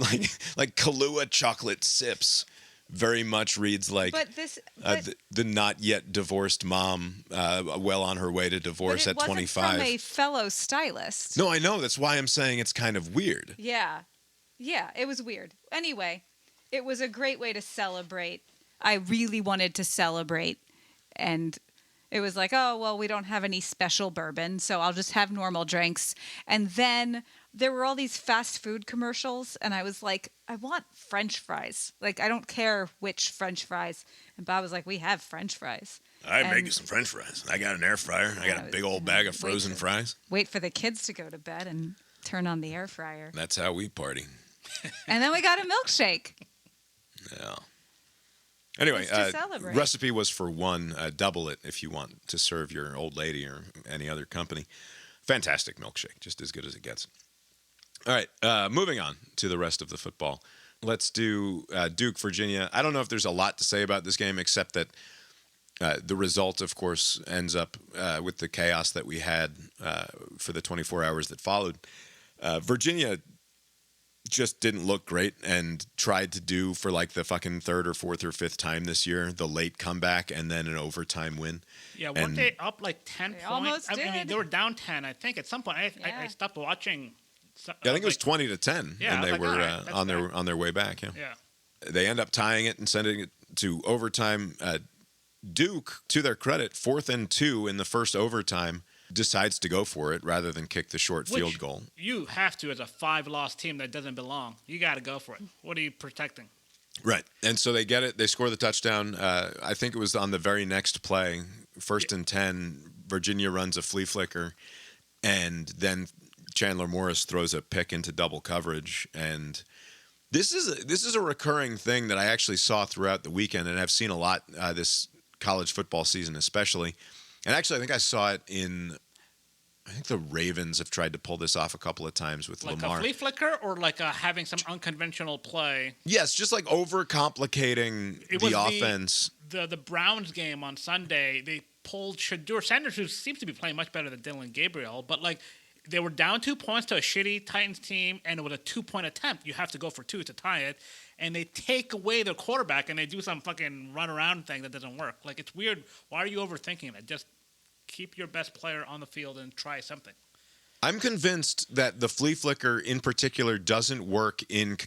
like Kahlua chocolate sips. Very much reads like the not yet divorced mom, well on her way to divorce at 25. From a fellow stylist. No, I know. That's why I'm saying it's kind of weird. Yeah, it was weird. Anyway, it was a great way to celebrate. I really wanted to celebrate, and it was like, oh well, we don't have any special bourbon, so I'll just have normal drinks. And then there were all these fast food commercials, and I was like, I want French fries. Like, I don't care which French fries. And Bob was like, we have French fries. I make you some French fries. I got an air fryer. I got a big old bag of frozen fries. Wait for the kids to go to bed and turn on the air fryer. That's how we party. And then we got a milkshake. Yeah. Anyway, celebrate. Recipe was for one. Double it if you want to serve your old lady or any other company. Fantastic milkshake. Just as good as it gets. All right, moving on to the rest of the football. Let's do Duke, Virginia. I don't know if there's a lot to say about this game, except that the result, of course, ends up with the chaos that we had for the 24 hours that followed. Virginia just didn't look great and tried to do for like the fucking third or fourth or fifth time this year, the late comeback and then an overtime win. Yeah, weren't they up like 10 points? Almost did. I mean, they were down 10, I think. At some point, I stopped watching. I think it was 20-10, and they were on their way back. Yeah, they end up tying it and sending it to overtime. Duke, to their credit, 4th and 2 in the first overtime, decides to go for it rather than kick the short field goal. You have to as a 5-loss team that doesn't belong. You got to go for it. What are you protecting? Right, and so they get it. They score the touchdown. I think it was on the very next play, 1st and 10. Virginia runs a flea flicker, and then Chandler Morris throws a pick into double coverage, and this is a recurring thing that I actually saw throughout the weekend, and I've seen a lot this college football season especially. And actually, I think I saw it I think the Ravens have tried to pull this off a couple of times with like Lamar. Like a flea flicker, or like having some unconventional play? Yes, just like overcomplicating the offense. The Browns game on Sunday, they pulled Shedeur Sanders, who seems to be playing much better than Dylan Gabriel, but like, they were down 2 points to a shitty Titans team, and with a 2-point attempt, you have to go for 2 to tie it, and they take away their quarterback, and they do some fucking run-around thing that doesn't work. Like, it's weird. Why are you overthinking that? Just keep your best player on the field and try something. I'm convinced that the flea flicker in particular doesn't work in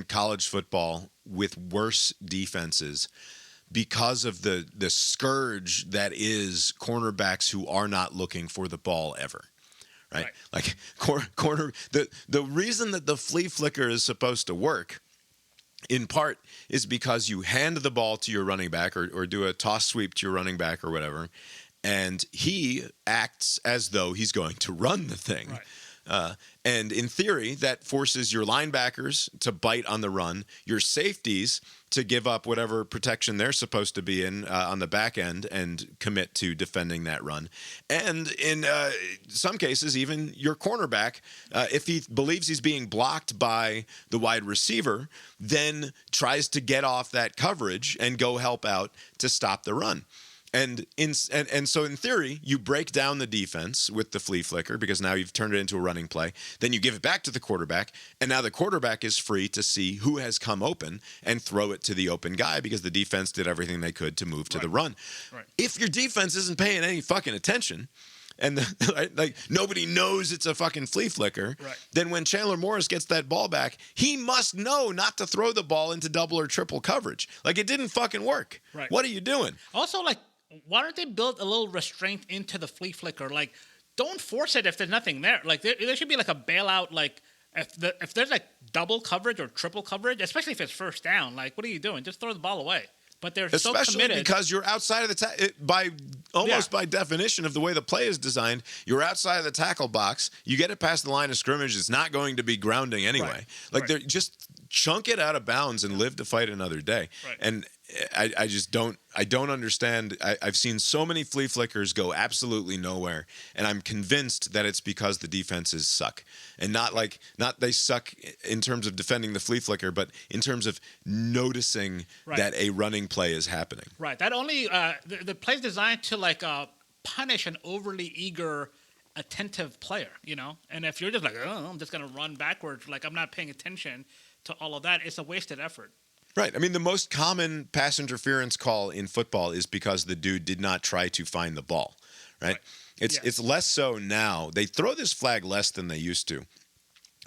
college football with worse defenses because of the scourge that is cornerbacks who are not looking for the ball ever. Right? Like corner the reason that the flea flicker is supposed to work in part is because you hand the ball to your running back or do a toss sweep to your running back or whatever, and he acts as though he's going to run the thing. And in theory, that forces your linebackers to bite on the run, your safeties to give up whatever protection they're supposed to be in on the back end and commit to defending that run. And in some cases, even your cornerback, if he believes he's being blocked by the wide receiver, then tries to get off that coverage and go help out to stop the run. And so in theory, you break down the defense with the flea flicker because now you've turned it into a running play. Then you give it back to the quarterback, and now the quarterback is free to see who has come open and throw it to the open guy because the defense did everything they could to move to the run. Right. If your defense isn't paying any fucking attention, and like nobody knows it's a fucking flea flicker, then when Chandler Morris gets that ball back, he must know not to throw the ball into double or triple coverage. Like, it didn't fucking work. Right. What are you doing? Also, like, why don't they build a little restraint into the flea flicker? Like, don't force it if there's nothing there. Like, there should be like a bailout. Like, if there's like double coverage or triple coverage, especially if it's first down, like, what are you doing? Just throw the ball away. But they're so committed. Especially because you're outside of the by definition of the way the play is designed, you're outside of the tackle box. You get it past the line of scrimmage, it's not going to be grounding anyway. They're just chunk it out of bounds and live to fight another day. Right. And I just don't understand. I've seen so many flea flickers go absolutely nowhere, and I'm convinced that it's because the defenses suck, and not they suck in terms of defending the flea flicker, but in terms of noticing that a running play is happening. Right. That only the play's designed to punish an overly eager, attentive player, you know. And if you're just like, oh, I'm just gonna run backwards, like I'm not paying attention to all of that, it's a wasted effort. Right. I mean, the most common pass interference call in football is because the dude did not try to find the ball, right? It's less so now. They throw this flag less than they used to.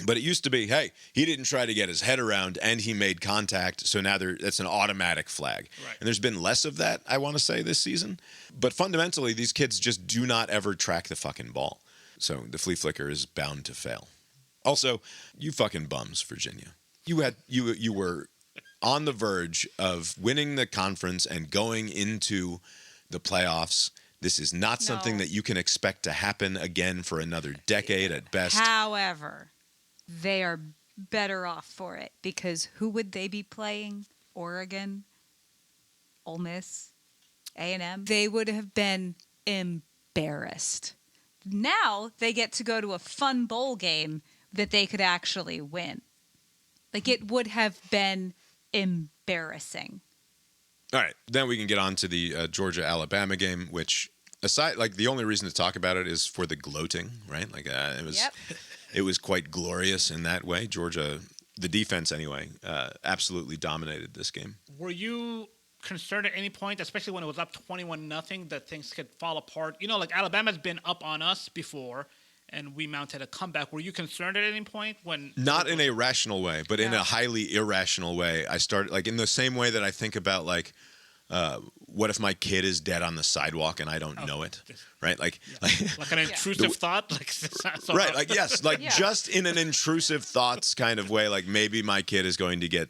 But it used to be, hey, he didn't try to get his head around and he made contact, so now that's an automatic flag. Right. And there's been less of that, I want to say, this season. But fundamentally, these kids just do not ever track the fucking ball. So the flea flicker is bound to fail. Also, you fucking bums, Virginia. You were on the verge of winning the conference and going into the playoffs. This is not something that you can expect to happen again for another decade at best. However, they are better off for it because who would they be playing? Oregon, Ole Miss, A&M. They would have been embarrassed. Now they get to go to a fun bowl game that they could actually win. Like, it would have been embarrassing. All right, then we can get on to the Georgia-Alabama game, which aside, like, the only reason to talk about it is for the gloating, right? Like, it was quite glorious in that way. Georgia, the defense anyway, absolutely dominated this game. Were you concerned at any point, especially when it was up 21-0, that things could fall apart? You know, like, Alabama's been up on us before, and we mounted a comeback. Were you concerned at any point when? Not in a rational way, but in a highly irrational way. I started, like, in the same way that I think about, like, what if my kid is dead on the sidewalk and I don't know it, right? Like an intrusive thought, like right? Like, yes, like just in an intrusive thoughts kind of way. Like, maybe my kid is going to get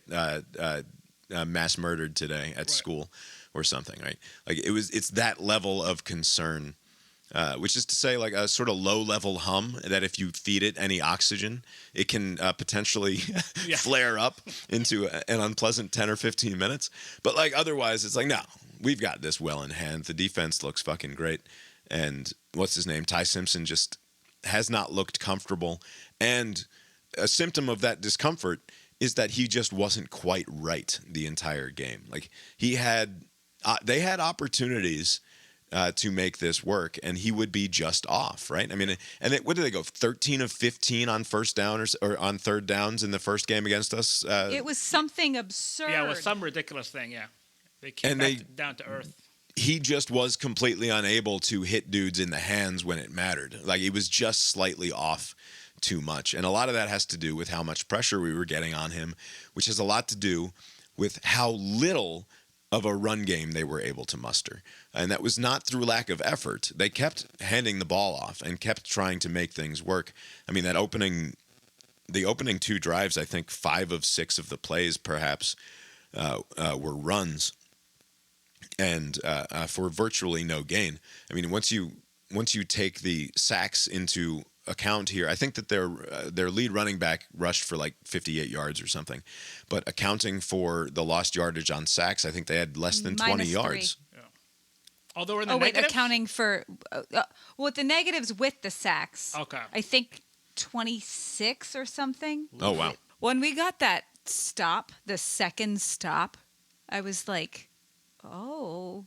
mass murdered today at school or something, right? Like, it's that level of concern. Which is to say, like, a sort of low-level hum that if you feed it any oxygen, it can potentially flare up into an unpleasant 10 or 15 minutes. But, like, otherwise, it's like, no, we've got this well in hand. The defense looks fucking great. And what's his name? Ty Simpson just has not looked comfortable. And a symptom of that discomfort is that he just wasn't quite right the entire game. Like, they had opportunities to make this work, and he would be just off, right? I mean, what did they go, 13 of 15 on first down or on third downs in the first game against us? It was something absurd. Yeah, it was some ridiculous thing, They came back down to earth. He just was completely unable to hit dudes in the hands when it mattered. Like, he was just slightly off too much. And a lot of that has to do with how much pressure we were getting on him, which has a lot to do with how little of a run game they were able to muster. And that was not through lack of effort. They kept handing the ball off and kept trying to make things work. I mean, the opening two drives, I think 5 of 6 of the plays perhaps were runs, and for virtually no gain. I mean, once you take the sacks into account here. I think that their lead running back rushed for like 58 yards or something, but accounting for the lost yardage on sacks, I think they had less than 20 yards. Yeah. Although in the negatives? Accounting for the negatives with the sacks. Okay. I think 26 or something. Oh wow. When we got that stop, the second stop, I was like, "Oh,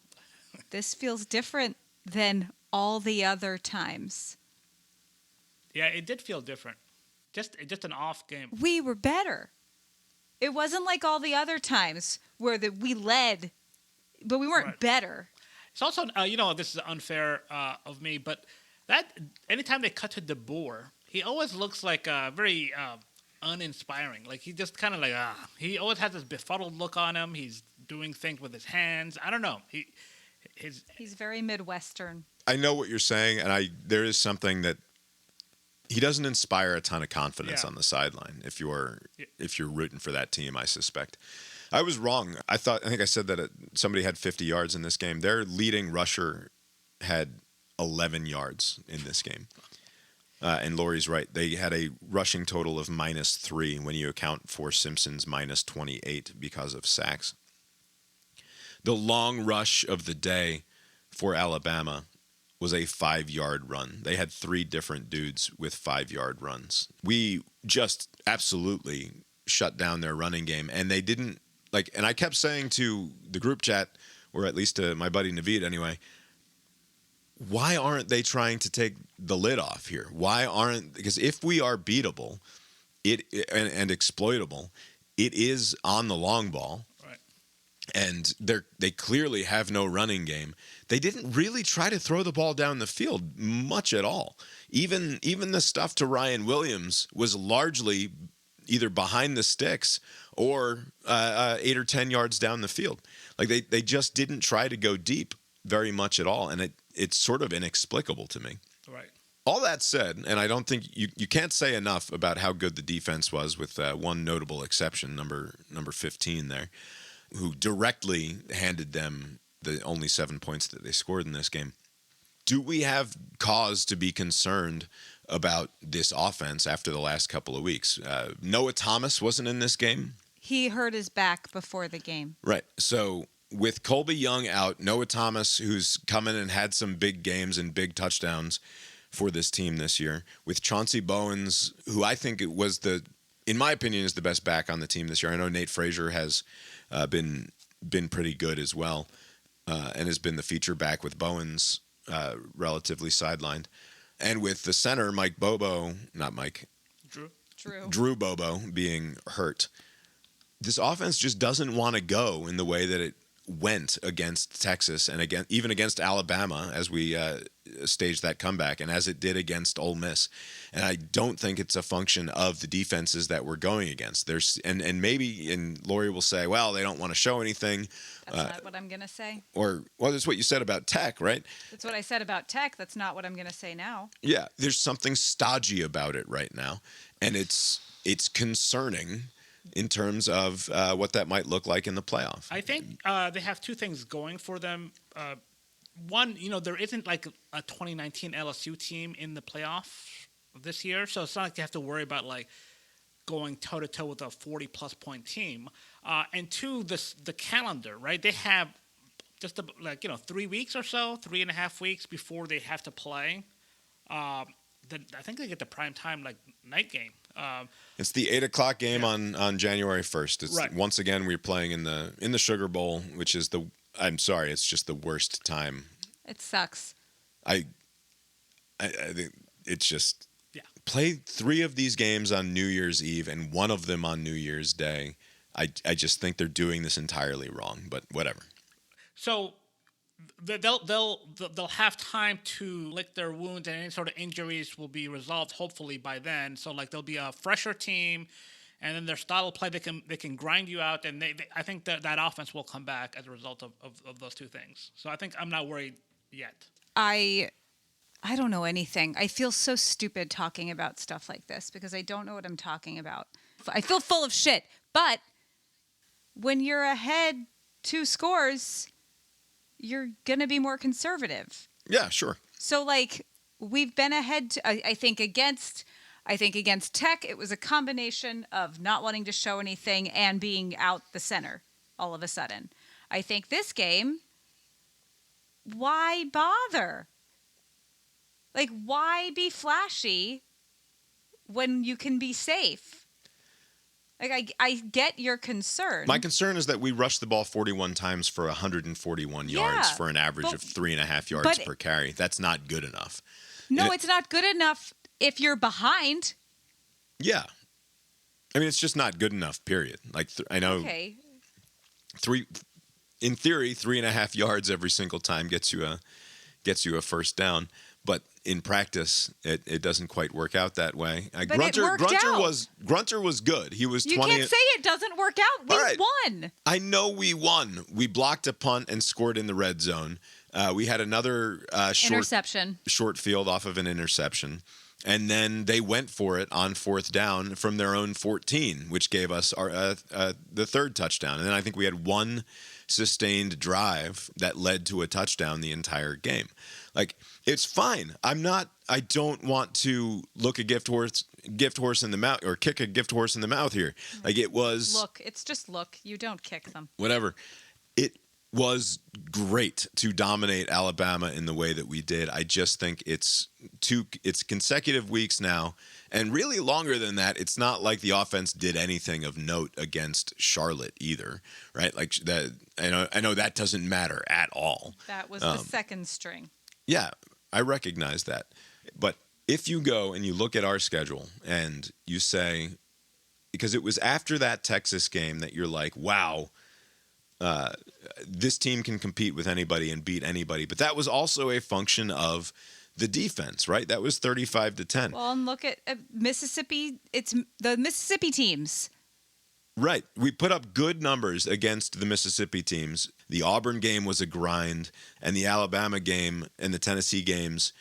this feels different than all the other times." Yeah, it did feel different. Just an off game. We were better. It wasn't like all the other times where we led, but we weren't better. It's also, this is unfair of me, but that anytime they cut to DeBoer, he always looks like very uninspiring. Like he just kind of like he always has this befuddled look on him. He's doing things with his hands. I don't know. He's very Midwestern. I know what you're saying, and there is something that he doesn't inspire a ton of confidence on the sideline. If you're rooting for that team, I suspect. I was wrong. I think I said that somebody had 50 yards in this game. Their leading rusher had 11 yards in this game. And Laurie's right. They had a rushing total of -3 when you account for Simpson's -28 because of sacks. The long rush of the day for Alabama was a 5-yard run. They had 3 different dudes with 5-yard runs. We just absolutely shut down their running game, and they didn't and I kept saying to the group chat, or at least to my buddy Naveed anyway, why aren't they trying to take the lid off here? Because if we are beatable and exploitable, it is on the long ball. Right. And they clearly have no running game. They didn't really try to throw the ball down the field much at all. Even the stuff to Ryan Williams was largely either behind the sticks or 8 or 10 yards down the field. Like they just didn't try to go deep very much at all, and it's sort of inexplicable to me. Right. All that said, and I don't think you can't say enough about how good the defense was, with one notable exception, number 15 there, who directly handed them the only 7 points that they scored in this game. Do we have cause to be concerned about this offense after the last couple of weeks? Noah Thomas wasn't in this game. He hurt his back before the game. Right. So with Colby Young out, Noah Thomas, who's come in and had some big games and big touchdowns for this team this year, with Chauncey Bowens, who I think was in my opinion, is the best back on the team this year. I know Nate Frazier has been pretty good as well, and has been the feature back, with Bowens relatively sidelined. And with the center, Drew Bobo being hurt. This offense just doesn't want to go in the way that it went against Texas and even against Alabama as we staged that comeback, and as it did against Ole Miss. And I don't think it's a function of the defenses that we're going against. And Laurie will say, well, they don't want to show anything. That's not what I'm going to say. That's what you said about Tech, right? That's what I said about Tech. That's not what I'm going to say now. Yeah, there's something stodgy about it right now, and it's concerning in terms of what that might look like in the playoff. I think they have 2 things going for them. One, there isn't like a 2019 LSU team in the playoff this year, so it's not like they have to worry about like going toe-to-toe with a 40-plus point team. And 2, the calendar, right? They have just 3 weeks or so, 3.5 weeks before they have to play. I think they get the prime time night game. It's the 8:00 game on January 1st. It's right. Once again, we're playing in the Sugar Bowl, which is I'm sorry, it's just the worst time. It sucks. I think it's just play 3 of these games on New Year's Eve and 1 of them on New Year's Day. I just think they're doing this entirely wrong, but whatever. So they'll have time to lick their wounds, and any sort of injuries will be resolved hopefully by then. So they'll be a fresher team, and then their style of play, they can grind you out, and I think that offense will come back as a result of those 2 things. So I think I'm not worried yet. I don't know anything. I feel so stupid talking about stuff like this because I don't know what I'm talking about. I feel full of shit. But when you're ahead 2 scores, you're going to be more conservative. Yeah, sure. So, we've been ahead. I think against Tech, it was a combination of not wanting to show anything and being out the center all of a sudden. I think this game, why bother? Like, why be flashy when you can be safe? Like, I get your concern. My concern is that we rushed the ball 41 times for 141 yards for an average of 3.5 yards per carry. That's not good enough. No, it's not good enough if you're behind. Yeah. I mean, it's just not good enough, period. Like, I know in theory, 3.5 yards every single time gets you a first down. But in practice, it doesn't quite work out that way. Grunter was good. He was 20. You can't say it doesn't work out. We won. I know we won. We blocked a punt and scored in the red zone. We had another short field off of an interception. And then they went for it on fourth down from their own 14, which gave us the third touchdown. And then I think we had one sustained drive that led to a touchdown the entire game. Like, it's fine. I don't want to look a gift horse in the mouth or kick a gift horse in the mouth here. Like, it was. Look, it's just look. You don't kick them. Whatever. It was great to dominate Alabama in the way that we did. I just think it's consecutive weeks now, and really longer than that. It's not like the offense did anything of note against Charlotte either, right? Like that. I know that doesn't matter at all. That was the second string. Yeah, I recognize that. But if you go and you look at our schedule and you say, because it was after that Texas game that you're like, wow, this team can compete with anybody and beat anybody. But that was also a function of the defense, right? That was 35-10. Well, and look at Mississippi. It's the Mississippi teams. Right. We put up good numbers against the Mississippi teams. The Auburn game was a grind, and the Alabama game and the Tennessee games,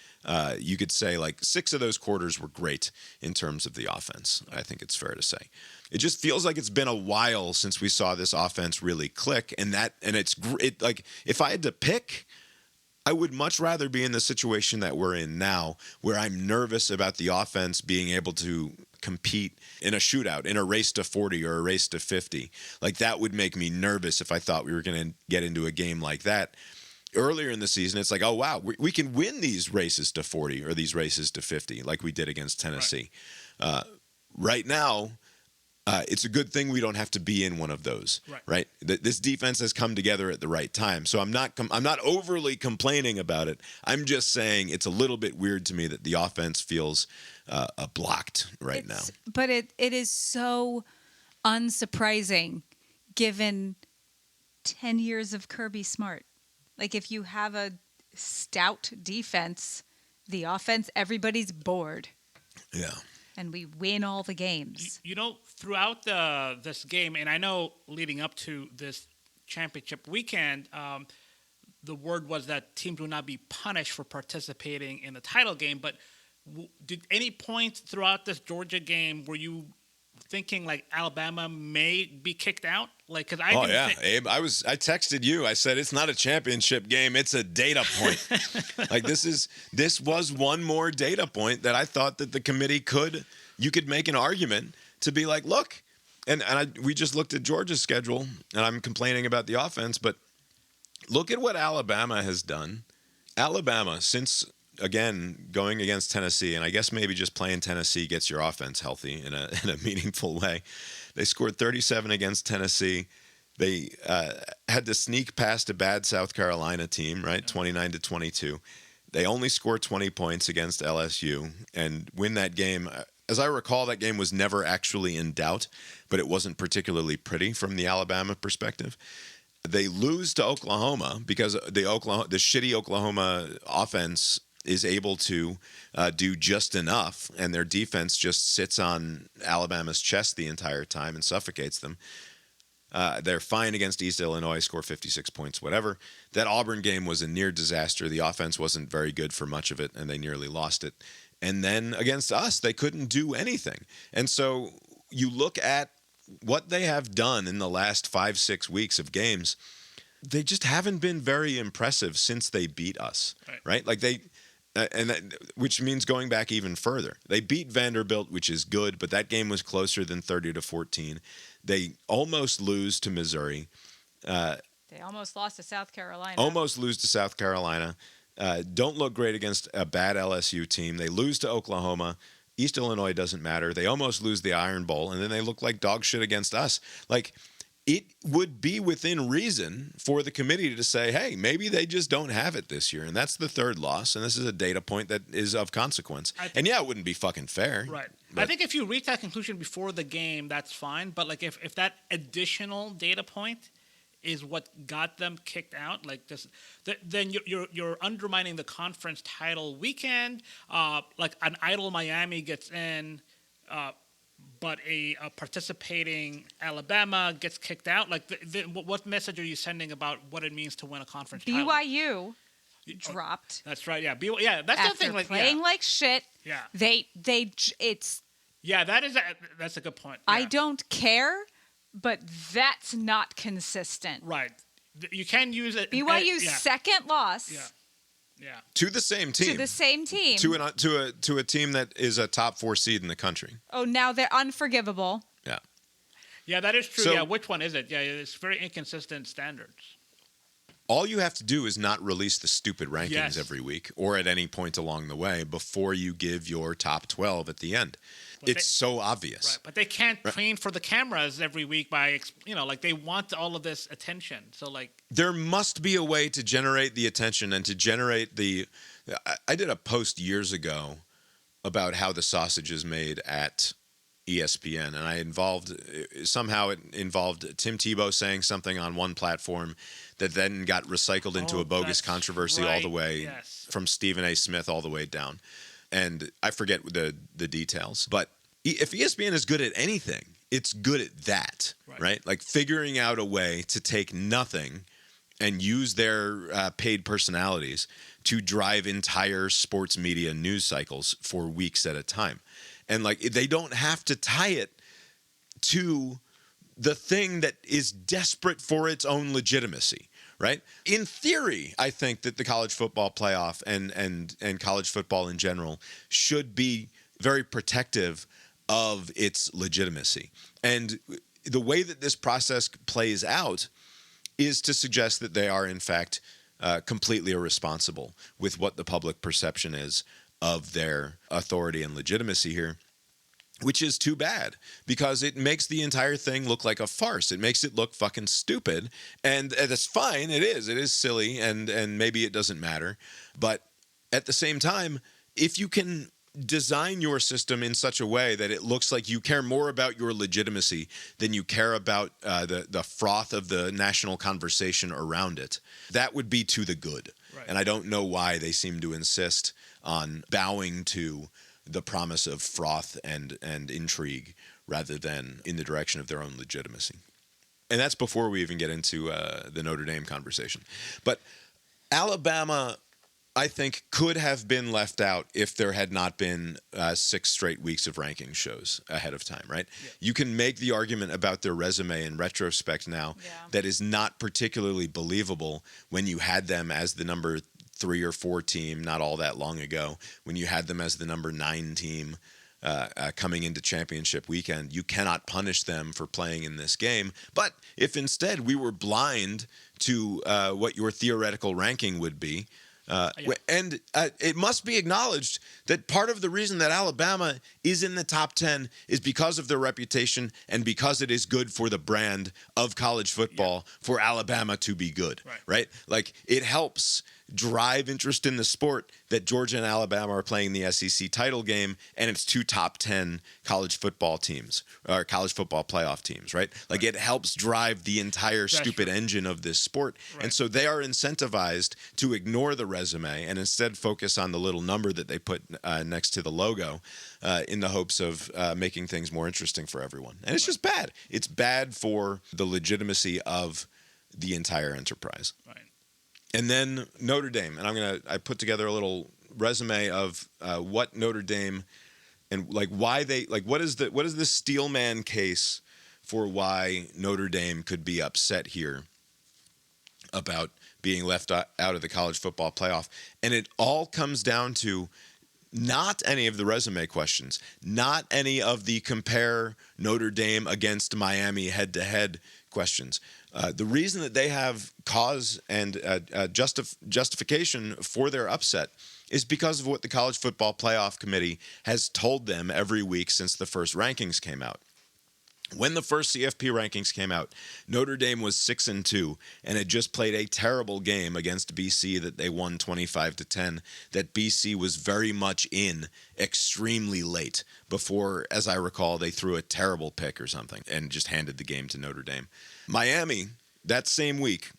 you could say like 6 of those quarters were great in terms of the offense. I think it's fair to say. It just feels like it's been a while since we saw this offense really click, and it's like if I had to pick, I would much rather be in the situation that we're in now, where I'm nervous about the offense being able to compete in a shootout, in a race to 40 or a race to 50. Like, that would make me nervous if I thought we were going to get into a game like that. Earlier in the season, it's like, oh, wow, we can win these races to 40 or these races to 50 like we did against Tennessee. Right now, it's a good thing we don't have to be in one of those, right? This defense has come together at the right time. So I'm not overly complaining about it. I'm just saying it's a little bit weird to me that the offense feels blocked right now. But it is so unsurprising given 10 years of Kirby Smart. Like, if you have a stout defense, the offense, everybody's bored. Yeah. And we win all the games. You know, throughout this game, and I know leading up to this championship weekend, the word was that teams would not be punished for participating in the title game. But did any point throughout this Georgia game were you thinking like Alabama may be kicked out? Like, cause I Abe, I texted you. I said it's not a championship game; it's a data point. Like, this was one more data point that I thought that the committee you could make an argument to be like, look, we just looked at Georgia's schedule, and I'm complaining about the offense, but look at what Alabama has done. Alabama, since again going against Tennessee, and I guess maybe just playing Tennessee gets your offense healthy in a meaningful way. They scored 37 against Tennessee. They had to sneak past a bad South Carolina team, right? 29-22. They only scored 20 points against LSU and win that game. As I recall, that game was never actually in doubt, but it wasn't particularly pretty from the Alabama perspective. They lose to Oklahoma because the shitty Oklahoma offense is able to do just enough, and their defense just sits on Alabama's chest the entire time and suffocates them. They're fine against East Illinois, score 56 points, whatever. That Auburn game was a near disaster. The offense wasn't very good for much of it, and they nearly lost it. And then against us, they couldn't do anything. And so you look at what they have done in the last 5-6 weeks of games, they just haven't been very impressive since they beat us, right? Like, Which means going back even further. They beat Vanderbilt, which is good, but that game was closer than 30-14. They almost lose to Missouri. They almost lost to South Carolina. Almost lose to South Carolina. Don't look great against a bad LSU team. They lose to Oklahoma. East Illinois doesn't matter. They almost lose the Iron Bowl, and then they look like dog shit against us. Like, it would be within reason for the committee to say, hey, maybe they just don't have it this year. And that's the third loss. And this is a data point that is of consequence. And yeah, it wouldn't be fucking fair. Right. I think if you reach that conclusion before the game, that's fine. But like if that additional data point is what got them kicked out, like this, then you're undermining the conference title weekend. Like an idle Miami gets in, but a participating Alabama gets kicked out. Like, what message are you sending about what it means to win a conference title? BYU dropped. That's right. Yeah. That's after the thing. Like playing like shit. Yeah. It's. Yeah, that's a good point. Yeah. I don't care, but that's not consistent. Right. You can use it. BYU's second loss. Yeah. Yeah. To the same team. To the same team. To a team that is a top 4 seed in the country. Oh, now they're unforgivable. Yeah. Yeah, that is true. So, yeah, which one is it? Yeah, it's very inconsistent standards. All you have to do is not release the stupid rankings every week or at any point along the way before you give your top 12 at the end. It's so obvious. Right, but they can't train for the cameras every week by, like they want all of this attention. So like there must be a way to generate the attention and to generate the. I did a post years ago about how the sausage is made at ESPN, and it involved Tim Tebow saying something on one platform that then got recycled into a bogus controversy all the way from Stephen A. Smith all the way down. And I forget the details. But if ESPN is good at anything, it's good at that, right? Like figuring out a way to take nothing and use their paid personalities to drive entire sports media news cycles for weeks at a time. And like they don't have to tie it to the thing that is desperate for its own legitimacy. Right? In theory, I think that the college football playoff and college football in general should be very protective of its legitimacy. And the way that this process plays out is to suggest that they are, in fact, completely irresponsible with what the public perception is of their authority and legitimacy here. Which is too bad because it makes the entire thing look like a farce. It makes it look fucking stupid. And that's fine. It is silly and maybe it doesn't matter. But at the same time, if you can design your system in such a way that it looks like you care more about your legitimacy than you care about the froth of the national conversation around it, that would be to the good. Right. And I don't know why they seem to insist on bowing to the promise of froth and intrigue rather than in the direction of their own legitimacy. And that's before we even get into the Notre Dame conversation. But Alabama, I think, could have been left out if there had not been 6 straight weeks of ranking shows ahead of time, right? Yeah. You can make the argument about their resume in retrospect now that is not particularly believable when you had them as the number 3 or 4 team not all that long ago, when you had them as the number 9 team coming into championship weekend. You cannot punish them for playing in this game. But if instead we were blind to what your theoretical ranking would be, and it must be acknowledged that part of the reason that Alabama is in the top 10 is because of their reputation and because it is good for the brand of college football for Alabama to be good, right? Like it helps drive interest in the sport that Georgia and Alabama are playing the SEC title game, and it's 2 top 10 college football teams or college football playoff teams, right? Like it helps drive the entire stupid engine of this sport. And so they are incentivized to ignore the resume and instead focus on the little number that they put next to the logo in the hopes of making things more interesting for everyone. And it's just bad. It's bad for the legitimacy of the entire enterprise. Right. And then Notre Dame, and I put together a little resume of what Notre Dame and like why they like what is the Steelman case for why Notre Dame could be upset here about being left out of the college football playoff. And it all comes down to not any of the resume questions, not any of the compare Notre Dame against Miami head-to-head questions. The reason that they have cause and justification for their upset is because of what the College Football Playoff Committee has told them every week since the first rankings came out. When the first CFP rankings came out, Notre Dame was 6-2 and had just played a terrible game against BC that they won 25-10. That BC was very much in extremely late before, as I recall, they threw a terrible pick or something and just handed the game to Notre Dame. Miami, that same week,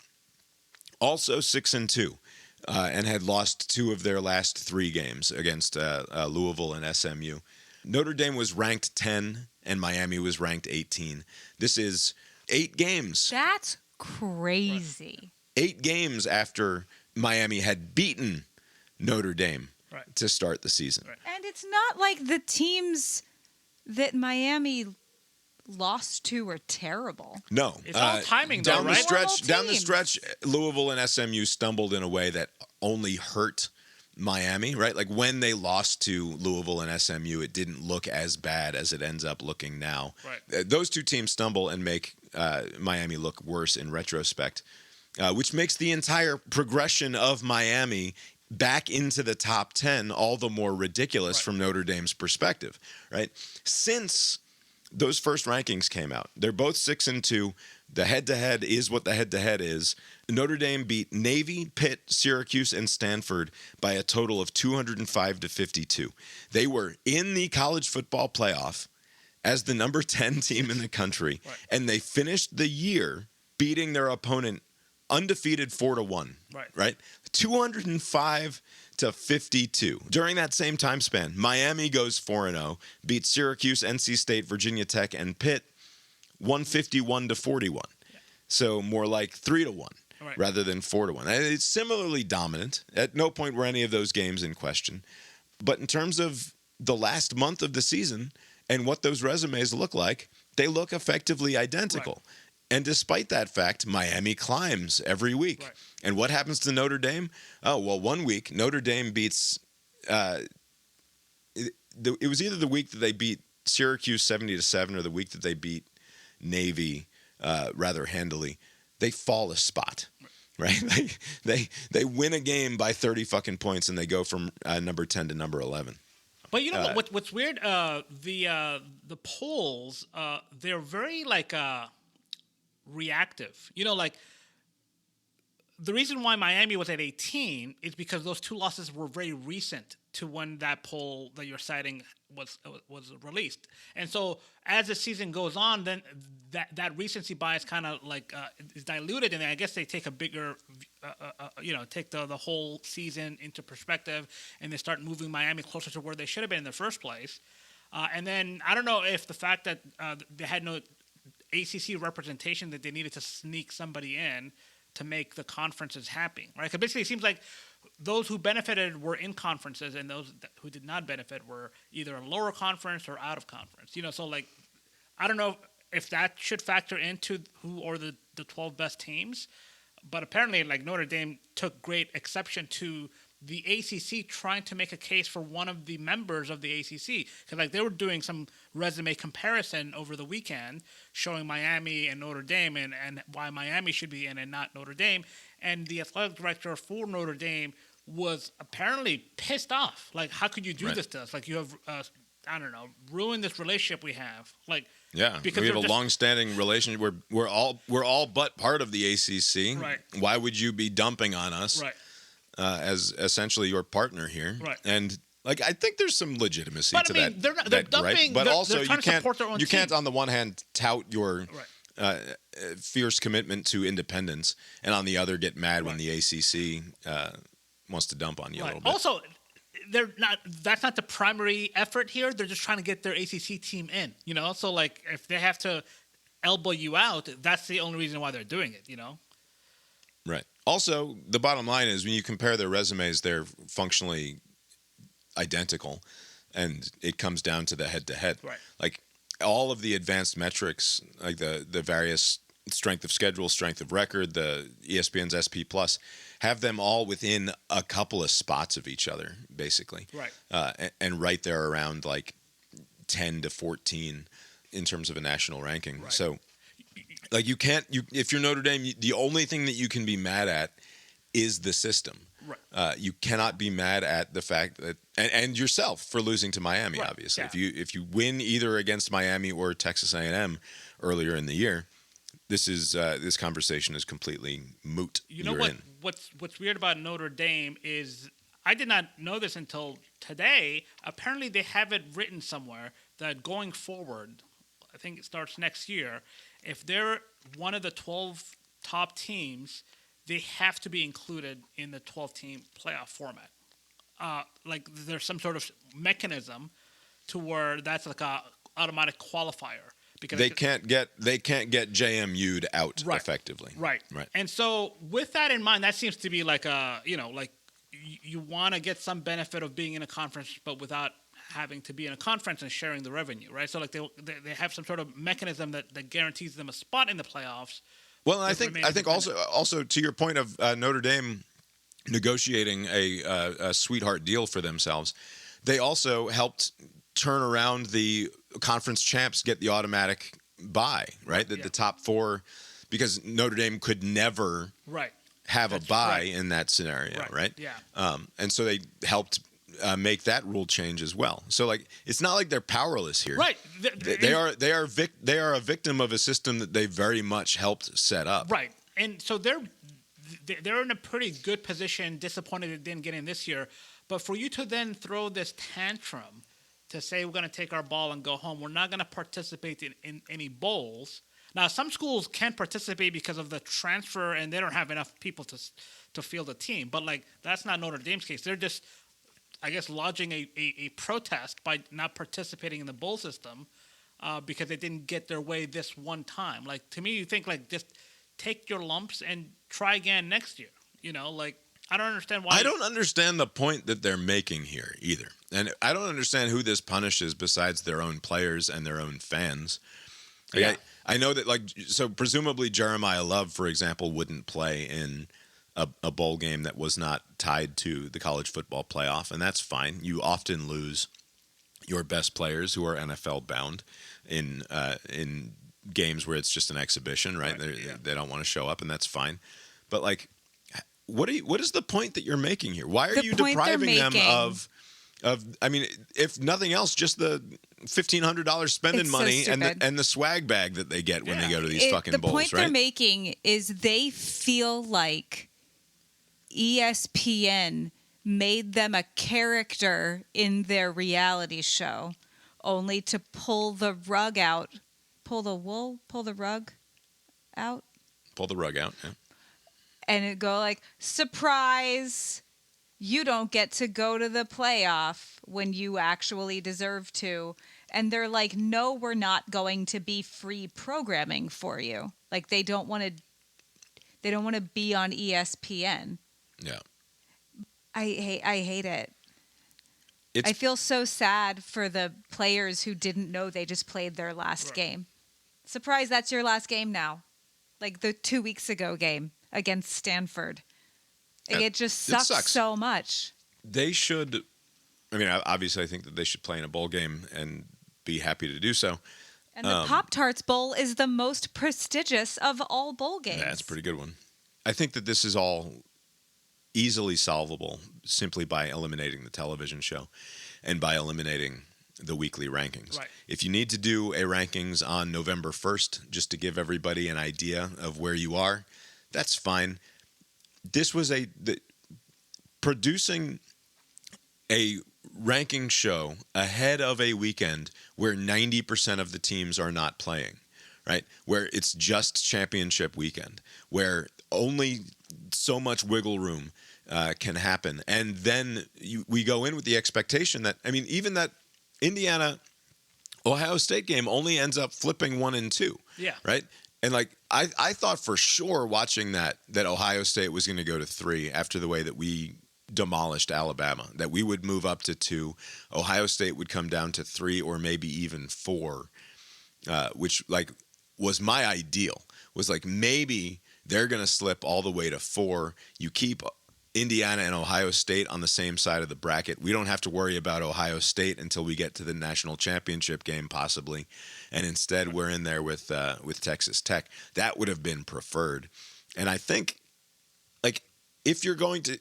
also 6-2. And had lost 2 of their last 3 games against Louisville and SMU. Notre Dame was ranked 10 and Miami was ranked 18. This is 8 games. That's crazy. 8 games after Miami had beaten Notre Dame to start the season. Right. And it's not like the teams that Miami lost to were terrible. No. It's all timing, down though, the right? stretch, down the stretch, Louisville and SMU stumbled in a way that only hurt Miami, right? Like when they lost to Louisville and SMU, it didn't look as bad as it ends up looking now. Right. Those 2 teams stumble and make Miami look worse in retrospect, which makes the entire progression of Miami back into the top 10 all the more ridiculous from Notre Dame's perspective, right? Since those first rankings came out, they're both 6-2. The head-to-head is what the head-to-head is. Notre Dame beat Navy, Pitt, Syracuse, and Stanford by a total of 205-52. They were in the college football playoff as the number 10 team in the country, and they finished the year beating their opponent undefeated 4-1. Right? 205-52. During that same time span, Miami goes 4-0, beats Syracuse, NC State, Virginia Tech, and Pitt 151-41. So more like 3-1 rather than 4-1. And it's similarly dominant. At no point were any of those games in question. But in terms of the last month of the season and what those resumes look like, they look effectively identical. Right. And despite that fact, Miami climbs every week. Right. And what happens to Notre Dame? Oh, well, one week Notre Dame beats it was either the week that they beat Syracuse 70-7 or the week that they beat Navy rather handily. They fall a spot, right? They win a game by 30 fucking points and they go from number 10 to number 11. But you know what's weird? The polls they're very reactive. You know, like the reason why Miami was at 18 is because those 2 losses were very recent to when that poll that you're citing was released. And so as the season goes on, then that recency bias kind of is diluted, and then I guess they take a bigger, take the whole season into perspective, and they start moving Miami closer to where they should have been in the first place. And then I don't know if the fact that they had no ACC representation, that they needed to sneak somebody in to make the conferences happy, right? Because basically it seems like those who benefited were in conferences, and those who did not benefit were either a lower conference or out of conference. So I don't know if that should factor into who are the 12 best teams, but apparently Notre Dame took great exception to the ACC trying to make a case for one of the members of the ACC, because they were doing some resume comparison over the weekend showing Miami and Notre Dame and why Miami should be in and not Notre Dame. And the athletic director for Notre Dame was apparently pissed off. How could you do this to us? You have, ruined this relationship we have. Because we have a long-standing relationship. We're all but part of the ACC. Right. Why would you be dumping on us? Right. As essentially your partner here. Right. And like, I think there's some legitimacy to that. They're dumping, right? But also, you can't on the one hand tout your fierce commitment to independence, and on the other get mad when the ACC wants to dump on you a little bit. Also, they're not. That's not the primary effort here. They're just trying to get their ACC team in. You know, so like if they have to elbow you out, that's the only reason why they're doing it. You know. Right. Also, the bottom line is when you compare their resumes, they're functionally identical, and it comes down to the head-to-head. Right. Like all of the advanced metrics, like the various strength of schedule, strength of record, the ESPN's SP Plus, have them all within a couple of spots of each other, basically. Right. And right there around like 10 to 14 in terms of a national ranking. Right. So, like, if you're Notre Dame, the only thing that you can be mad at is the system. Right. You cannot be mad at the fact that, and yourself for losing to Miami, right. obviously. Yeah. If you win either against Miami or Texas A&M earlier in the year, this conversation is completely moot. You know what's weird about Notre Dame is I did not know this until today. Apparently, they have it written somewhere that going forward, I think it starts next year, if they're one of the 12 top teams, they have to be included in the 12-team playoff format. Like there's some sort of mechanism to where that's like a automatic qualifier. Because they can't get JMU'd out effectively. Right. And so with that in mind, that seems to be like you want to get some benefit of being in a conference, but without having to be in a conference and sharing the revenue, right? So like they have some sort of mechanism that guarantees them a spot in the playoffs. Well, and I think also to your point of Notre Dame negotiating a sweetheart deal for themselves, they also helped turn around the conference champs get the automatic bye, right? The top four, because Notre Dame could never have a bye in that scenario, right? Yeah. And so they helped make that rule change as well. So like, it's not like they're powerless here, right? They are a victim of a system that they very much helped set up, right? And so they're in a pretty good position. Disappointed they didn't get in this year, but for you to then throw this tantrum to say we're going to take our ball and go home, we're not going to participate in any bowls. Now, some schools can participate because of the transfer, and they don't have enough people to field a team. But like that's not Notre Dame's case. They're just, I guess, lodging a protest by not participating in the bowl system because they didn't get their way this one time. Like to me, you think like just take your lumps and try again next year. You know, like I don't understand why. I don't understand the point that they're making here either. And I don't understand who this punishes besides their own players and their own fans. Like, yeah. I know that, like, so presumably Jeremiah Love, for example, wouldn't play in a bowl game that was not tied to the college football playoff, and that's fine. You often lose your best players who are NFL bound in games where it's just an exhibition, right? They don't want to show up, and that's fine. But like, what is the point that you're making here? Why are you depriving them of? I mean, if nothing else, just the $1,500 spending money and the swag bag that they get when they go to these fucking bowls, right? The point they're making is they feel like ESPN made them a character in their reality show, only to pull the rug out, pull the rug out, yeah. And it go like, surprise. You don't get to go to the playoff when you actually deserve to. And they're like, no, we're not going to be free programming for you. Like they don't want to be on ESPN. Yeah. I hate it. I feel so sad for the players who didn't know they just played their last game. Surprise, that's your last game now. Like the 2 weeks ago game against Stanford. It just sucks so much. They should. I mean, obviously, I think that they should play in a bowl game and be happy to do so. And the Pop-Tarts Bowl is the most prestigious of all bowl games. That's a pretty good one. I think that this is all easily solvable simply by eliminating the television show and by eliminating the weekly rankings. Right. If you need to do a rankings on November 1st, just to give everybody an idea of where you are, that's fine. This was producing a ranking show ahead of a weekend where 90% of the teams are not playing, right? Where it's just championship weekend, where only so much wiggle room can happen. And then we go in with the expectation that, I mean, even that Indiana-Ohio State game only ends up flipping 1 and 2, right? And like I thought for sure watching that Ohio State was going to go to 3 after the way that we demolished Alabama, that we would move up to 2, Ohio State would come down to 3 or maybe even 4, which like was my ideal. was like maybe they're going to slip all the way to 4. You keep Indiana and Ohio State on the same side of the bracket. We don't have to worry about Ohio State until we get to the national championship game, possibly, and instead we're in there with Texas Tech. That would have been preferred, and I think, like, if you're going to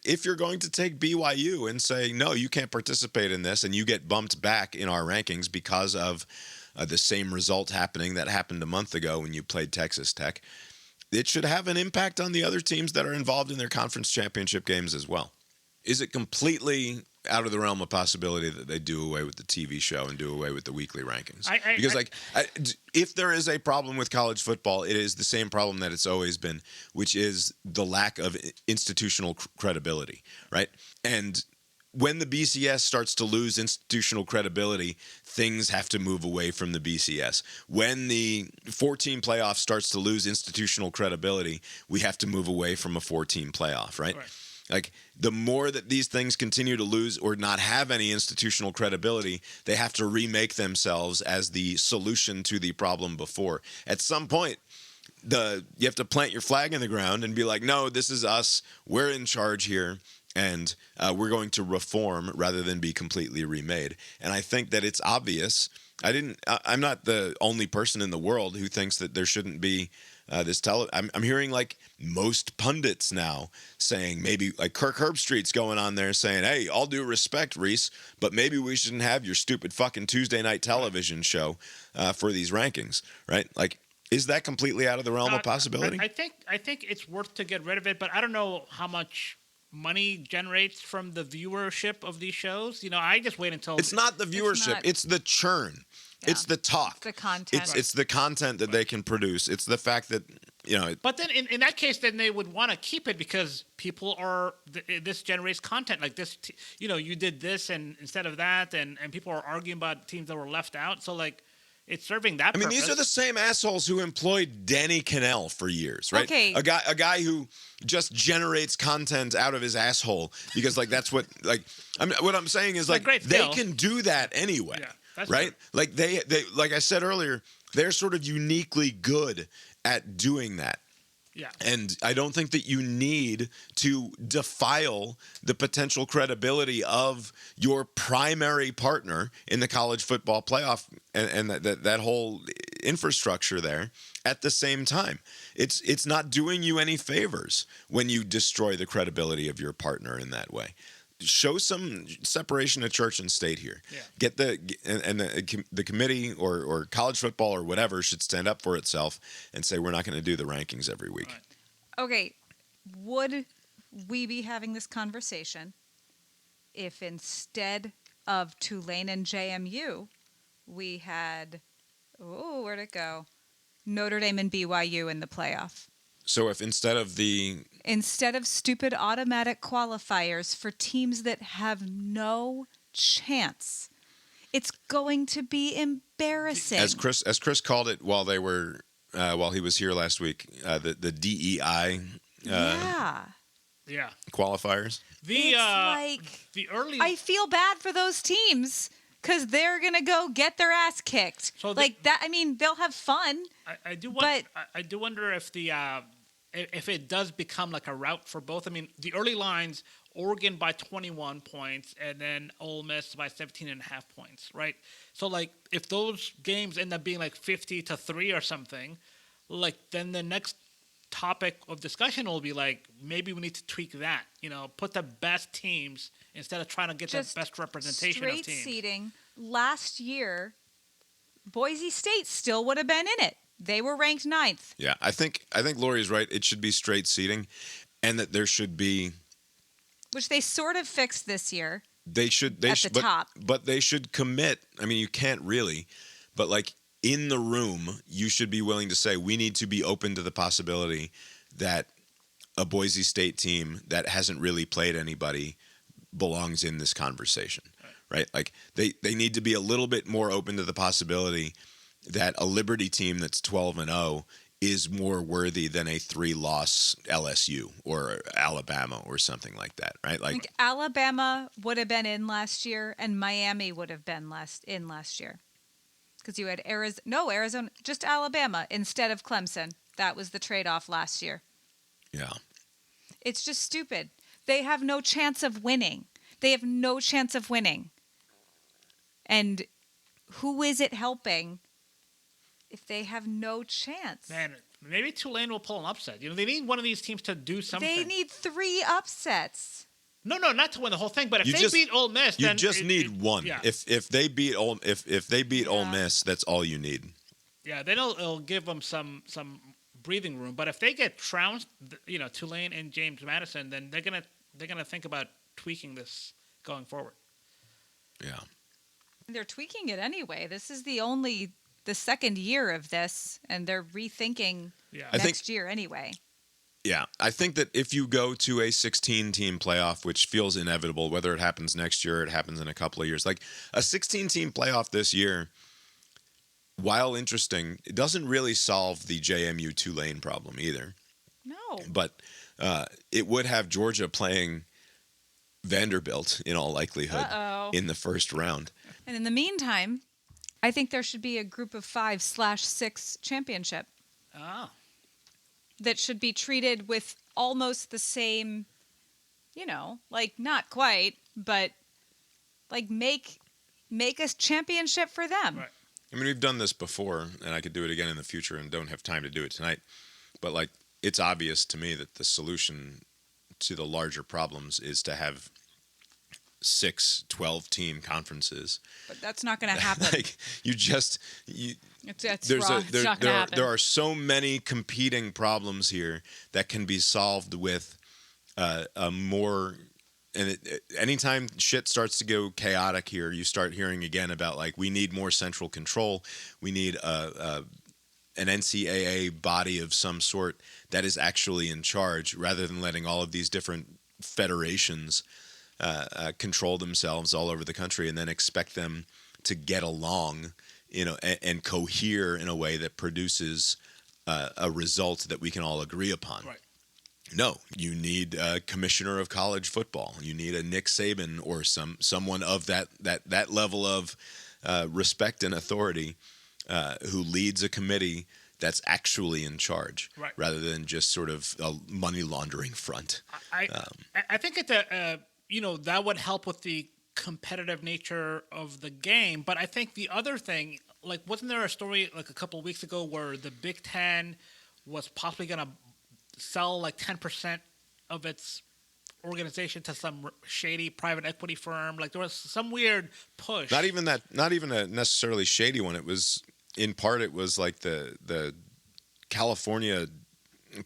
take BYU and say no, you can't participate in this, and you get bumped back in our rankings because of the same result that happened a month ago when you played Texas Tech, it should have an impact on the other teams that are involved in their conference championship games as well. Is it completely out of the realm of possibility that they do away with the TV show and do away with the weekly rankings? If there is a problem with college football, it is the same problem that it's always been, which is the lack of institutional credibility, right? And when the BCS starts to lose institutional credibility, things have to move away from the BCS. When the 14 playoff starts to lose institutional credibility, we have to move away from a 14 playoff, right? Like, the more that these things continue to lose or not have any institutional credibility, they have to remake themselves as the solution to the problem before. At some point, you have to plant your flag in the ground and be like, no, this is us. We're in charge here. And we're going to reform rather than be completely remade. And I think that it's obvious. I'm not the only person in the world who thinks that there shouldn't be this I'm hearing like most pundits now saying, maybe like Kirk Herbstreit's going on there saying, hey, all due respect, Reese, but maybe we shouldn't have your stupid fucking Tuesday night television show for these rankings, right? Like, is that completely out of the realm of possibility? I think it's worth to get rid of it, but I don't know how much money generates from the viewership of these shows. I just wait until it's not the viewership, it's the churn. Yeah. It's the talk. It's the content. It's the content that they can produce. It's the fact that, But then in that case, then they would want to keep it because people this generates content like this. You did this and instead of that, and people are arguing about teams that were left out. So like, it's serving that purpose. These are the same assholes who employed Danny Cannell for years, right? Okay. A guy who just generates content out of his asshole because, like, that's what, like, what I'm saying is, like, they can do that anyway, right? True. Like, they, like I said earlier, they're sort of uniquely good at doing that. Yeah. And I don't think that you need to defile the potential credibility of your primary partner in the college football playoff and that whole infrastructure there at the same time. It's not doing you any favors when you destroy the credibility of your partner in that way. Show some separation of church and state here. Yeah. Get the committee or college football or whatever should stand up for itself and say we're not going to do the rankings every week. Right. Okay, would we be having this conversation if instead of Tulane and JMU, we had where'd it go? Notre Dame and BYU in the playoff? So if instead of stupid automatic qualifiers for teams that have no chance, it's going to be embarrassing. As Chris called it while he was here last week, the DEI qualifiers. The early I feel bad for those teams because they're gonna go get their ass kicked. So they'll have fun. I do wonder if if it does become like a route for both. I mean, the early lines, Oregon by 21 points, and then Ole Miss by 17.5 points, right? So, like, if those games end up being like 50-3 or something, like, then the next topic of discussion will be like, maybe we need to tweak that. Put the best teams instead of trying to get the best representation of teams. Straight seeding. Last year, Boise State still would have been in it. They were ranked 9th. Yeah, I think Lori's right. It should be straight seeding, and that there should be, which they sort of fixed this year. They should top, but they should commit. I mean, you can't really, but like in the room, you should be willing to say we need to be open to the possibility that a Boise State team that hasn't really played anybody belongs in this conversation, right? Like they need to be a little bit more open to the possibility that a Liberty team that's 12-0 is more worthy than a 3-loss LSU or Alabama or something like that, right? Like Alabama would have been in last year, and Miami would have been last year, because you had Arizona, just Alabama instead of Clemson. That was the trade-off last year. Yeah. It's just stupid. They have no chance of winning. And who is it helping if they have no chance? Man, maybe Tulane will pull an upset. They need one of these teams to do something. They need 3 upsets. No, not to win the whole thing. But if they beat Ole Miss, then you just need one. Yeah. If they beat Ole Miss, that's all you need. Yeah, then it'll give them some breathing room. But if they get trounced, Tulane and James Madison, then they're gonna think about tweaking this going forward. Yeah. They're tweaking it anyway. This is the second year of this, and they're rethinking next year anyway. Yeah, I think that if you go to a 16-team playoff, which feels inevitable, whether it happens next year or it happens in a couple of years, like a 16-team playoff this year, while interesting, it doesn't really solve the JMU Tulane problem either. No. But it would have Georgia playing Vanderbilt in all likelihood in the first round. And in the meantime, I think there should be a group of 5/6 championship. Oh. That should be treated with almost the same, like not quite, but like make a championship for them. Right. I mean, we've done this before, and I could do it again in the future and don't have time to do it tonight. But, like, it's obvious to me that the solution to the larger problems is to have 6 12-team conferences. But that's not going to happen. Like, it's wrong. It's not going to happen. There are so many competing problems here that can be solved with a more... And anytime shit starts to go chaotic here, you start hearing again about, like, we need more central control. We need an NCAA body of some sort that is actually in charge, rather than letting all of these different federations control themselves all over the country and then expect them to get along, and cohere in a way that produces a result that we can all agree upon. Right. No, you need a commissioner of college football. You need a Nick Saban or someone of that level of respect and authority who leads a committee that's actually in charge, right, rather than just sort of a money laundering front. I think it's that would help with the competitive nature of the game. But I think the other thing, like, wasn't there a story like a couple of weeks ago where the Big Ten was possibly going to sell like 10% of its organization to some shady private equity firm? Like, there was some weird push. Not even a necessarily shady one. It was, in part, it was like the California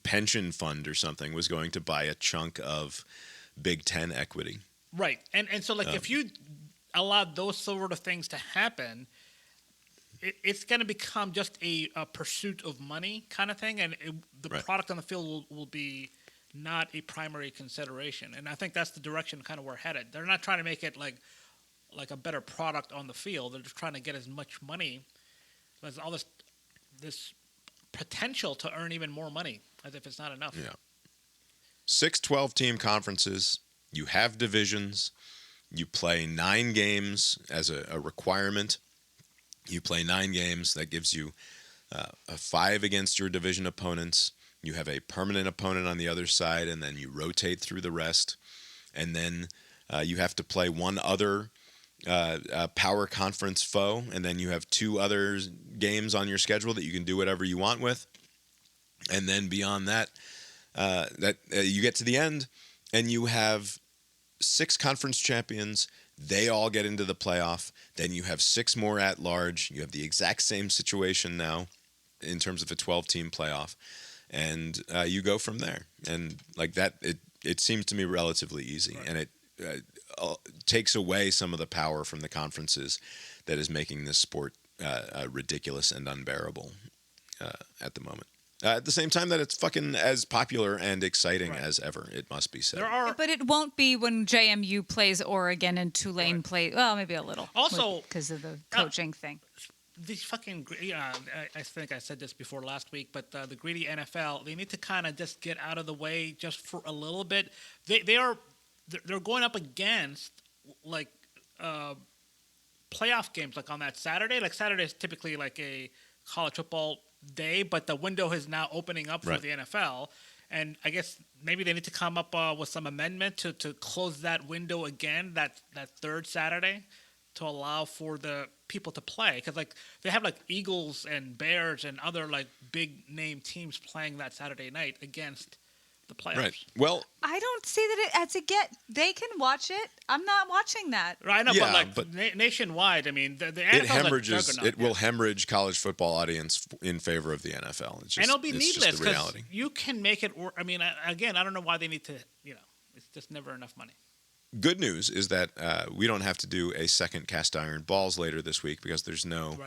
pension fund or something was going to buy a chunk of Big Ten equity. Right. And so, like, if you allowed those sort of things to happen, it's going to become just a pursuit of money kind of thing, and the product on the field will be not a primary consideration. And I think that's the direction kind of we're headed. They're not trying to make it like a better product on the field. They're just trying to get as much money. There's all this potential to earn even more money, as if it's not enough. Yeah. 6 12-team conferences. You have divisions. You play 9 games as a requirement. You play 9 games. That gives you a 5 against your division opponents. You have a permanent opponent on the other side, and then you rotate through the rest. And then you have to play one other power conference foe, and then you have 2 other games on your schedule that you can do whatever you want with. And then beyond that, you get to the end, and you have 6 conference champions. They all get into the playoff. Then you have 6 more at large. You have the exact same situation now in terms of a 12-team playoff. And you go from there. And like that, it seems to me relatively easy. Right. And it takes away some of the power from the conferences that is making this sport ridiculous and unbearable at the moment. At the same time that it's fucking as popular and exciting as ever, it must be said. But it won't be when JMU plays Oregon and Tulane plays. Well, maybe a little. Also, because of the coaching thing. These fucking, I think I said this before last week, but the greedy NFL, they need to kind of just get out of the way just for a little bit. They're going up against like playoff games like on that Saturday. Like Saturday is typically like a college football day, but the window is now opening up for the NFL. And I guess maybe they need to come up with some amendment to close that window again, that third Saturday, to allow for the people to play. Because like they have like Eagles and Bears and other like big name teams playing that Saturday night against the playoffs. Right. Well, I don't see that it as a get. They can watch it. I'm not watching that. Right. No, Yeah, but nationwide, I mean, the it NFL's hemorrhages. a It will hemorrhage college football audience in favor of the NFL. It's just, and it'll be it's needless just the because reality. you can make it. I mean, again, I don't know why they need to. It's just never enough money. Good news is that we don't have to do a second cast iron balls later this week because there's no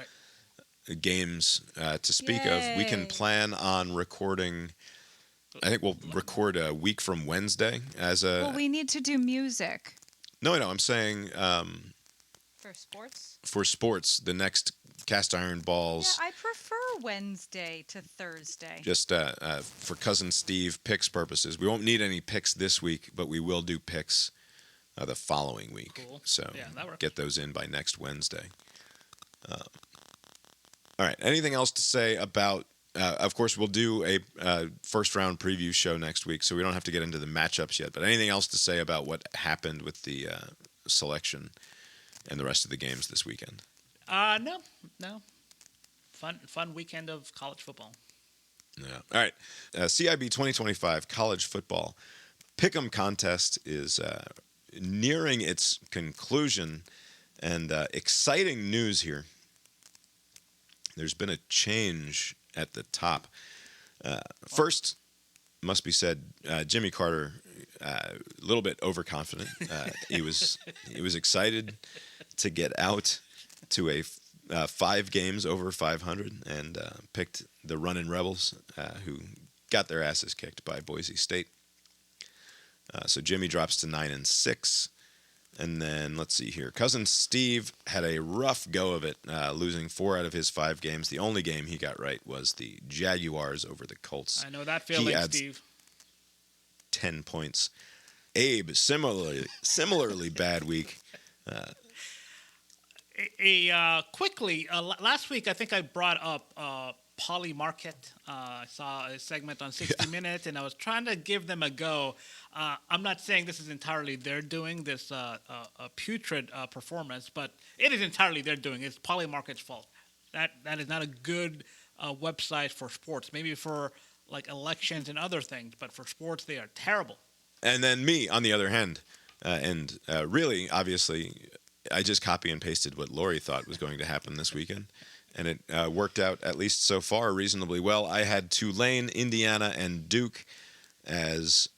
games to speak of. We can plan on recording. I think we'll record a week from Wednesday as a. Well, we need to do music. No, I'm saying For sports? for sports, the next cast iron balls. Yeah, I prefer Wednesday to Thursday. Just for Cousin Steve picks purposes. We won't need any picks this week, but we will do picks the following week. Cool. So Yeah, that works. get those in by next Wednesday. All right. Anything else to say about? Of course, we'll do a first round preview show next week, so we don't have to get into the matchups yet. But anything else to say about what happened with the selection and the rest of the games this weekend? No. Fun weekend of college football. Yeah. All right. CIB 2025 college football pick'em contest is nearing its conclusion, and exciting news here. There's been a change at the top. First, must be said, Jimmy Carter, a little bit overconfident. He was excited to get out to a 5 games over 500 and picked the Runnin' Rebels, who got their asses kicked by Boise State. So Jimmy drops to 9-6. And then, let's see here. Cousin Steve had a rough go of it, losing 4 out of his 5 games. The only game he got right was the Jaguars over the Colts. I know that feeling, Steve. 10 points. Abe, similarly bad week. Quickly, last week I think I brought up Poly Market. I saw a segment on 60 Minutes, and I was trying to give them a go. I'm not saying this is entirely their doing, this putrid performance, but it is entirely their doing. It's Poly Market's fault. That is not a good website for sports. Maybe for like elections and other things, but for sports they are terrible. And then me, on the other hand, and really, obviously, I just copy and pasted what Lori thought was going to happen this weekend. And it worked out, at least so far, reasonably well. I had Tulane, Indiana, and Duke as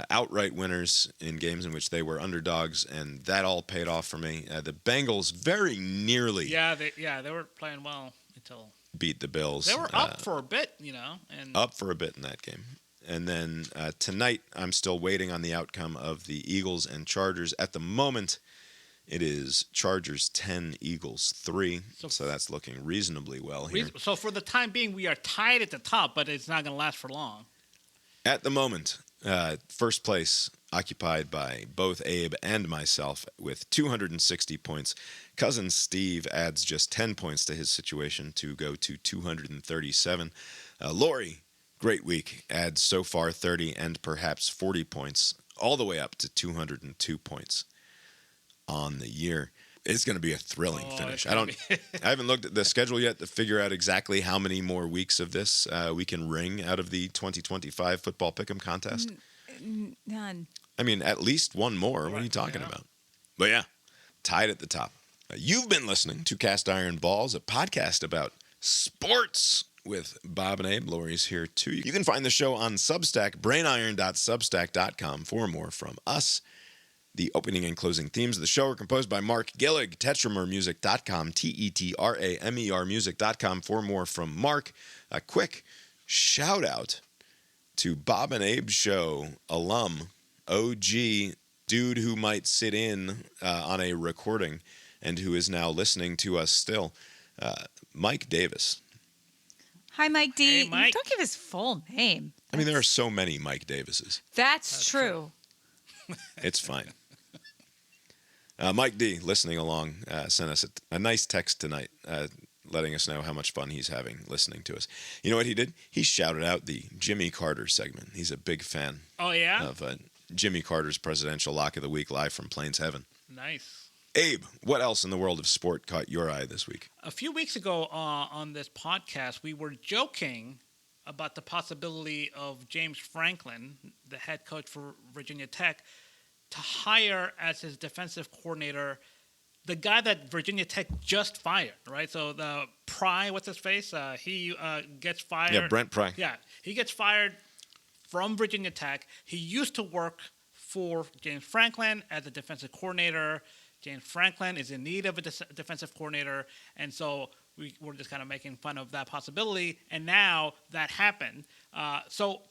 outright winners in games in which they were underdogs, and that all paid off for me. The Bengals very nearly they were playing well until beat the Bills. They were up for a bit, and up for a bit in that game. And then tonight, I'm still waiting on the outcome of the Eagles and Chargers. At the moment, it is Chargers 10, Eagles 3. So that's looking reasonably well here. So for the time being, we are tied at the top, but it's not going to last for long. At the moment, first place occupied by both Abe and myself with 260 points. Cousin Steve adds just 10 points to his situation to go to 237. Lori, great week, adds so far 30 and perhaps 40 points, all the way up to 202 points on the year. It's going to be a thrilling finish. I haven't looked at the schedule yet to figure out exactly how many more weeks of this we can wring out of the 2025 football pick'em contest. None. I mean, at least one more. What are you talking about? But yeah, tied at the top. You've been listening to Cast Iron Balls, a podcast about sports with Bob and Abe. Lori's here too. You can find the show on Substack, brainiron.substack.com for more from us. The opening and closing themes of the show are composed by Mark Gillig, tetramermusic.com, Tetramer music.com for more from Mark. A quick shout out to Bob and Abe's show alum, OG, dude who might sit in on a recording and who is now listening to us still, Mike Davis. Hi, Mike D. Hey, Mike. Don't give his full name. I mean, there are so many Mike Davises. That's true. It's fine. Mike D, listening along, sent us a nice text tonight. letting us know how much fun he's having listening to us. You know what he did? He shouted out the Jimmy Carter segment. He's a big fan. Oh, yeah? Of Jimmy Carter's Presidential Lock of the Week live from Plains Heaven. Nice. Abe, what else in the world of sport caught your eye this week? A few weeks ago on this podcast, we were joking about the possibility of James Franklin, the head coach for Virginia Tech, to hire as his defensive coordinator the guy that Virginia Tech just fired, right? So the Pry, what's his face? He gets fired. Yeah, Brent Pry. Yeah, he gets fired from Virginia Tech. He used to work for James Franklin as a defensive coordinator. James Franklin is in need of a defensive coordinator, and so we're just kind of making fun of that possibility. And now that happened. So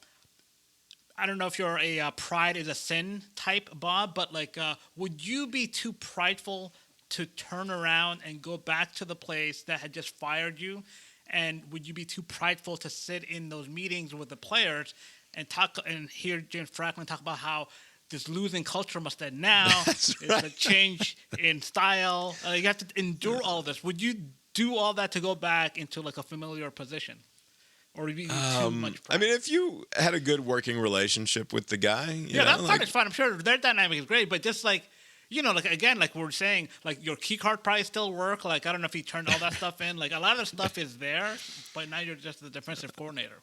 I don't know if you're a pride is a sin type, Bob, but like, would you be too prideful to turn around and go back to the place that had just fired you? And would you be too prideful to sit in those meetings with the players and talk and hear James Franklin talk about how this losing culture must end now? It's a change in style. You have to endure all this. Would you do all that to go back into like a familiar position? Or would you be too much pride? I mean, if you had a good working relationship with the guy, you know, that part is fine. I'm sure their dynamic is great, but just like, you know, like again, like we're saying, like your key card probably still work. Like I don't know if you turned all that stuff in. Like a lot of the stuff is there, but now you're just the defensive coordinator.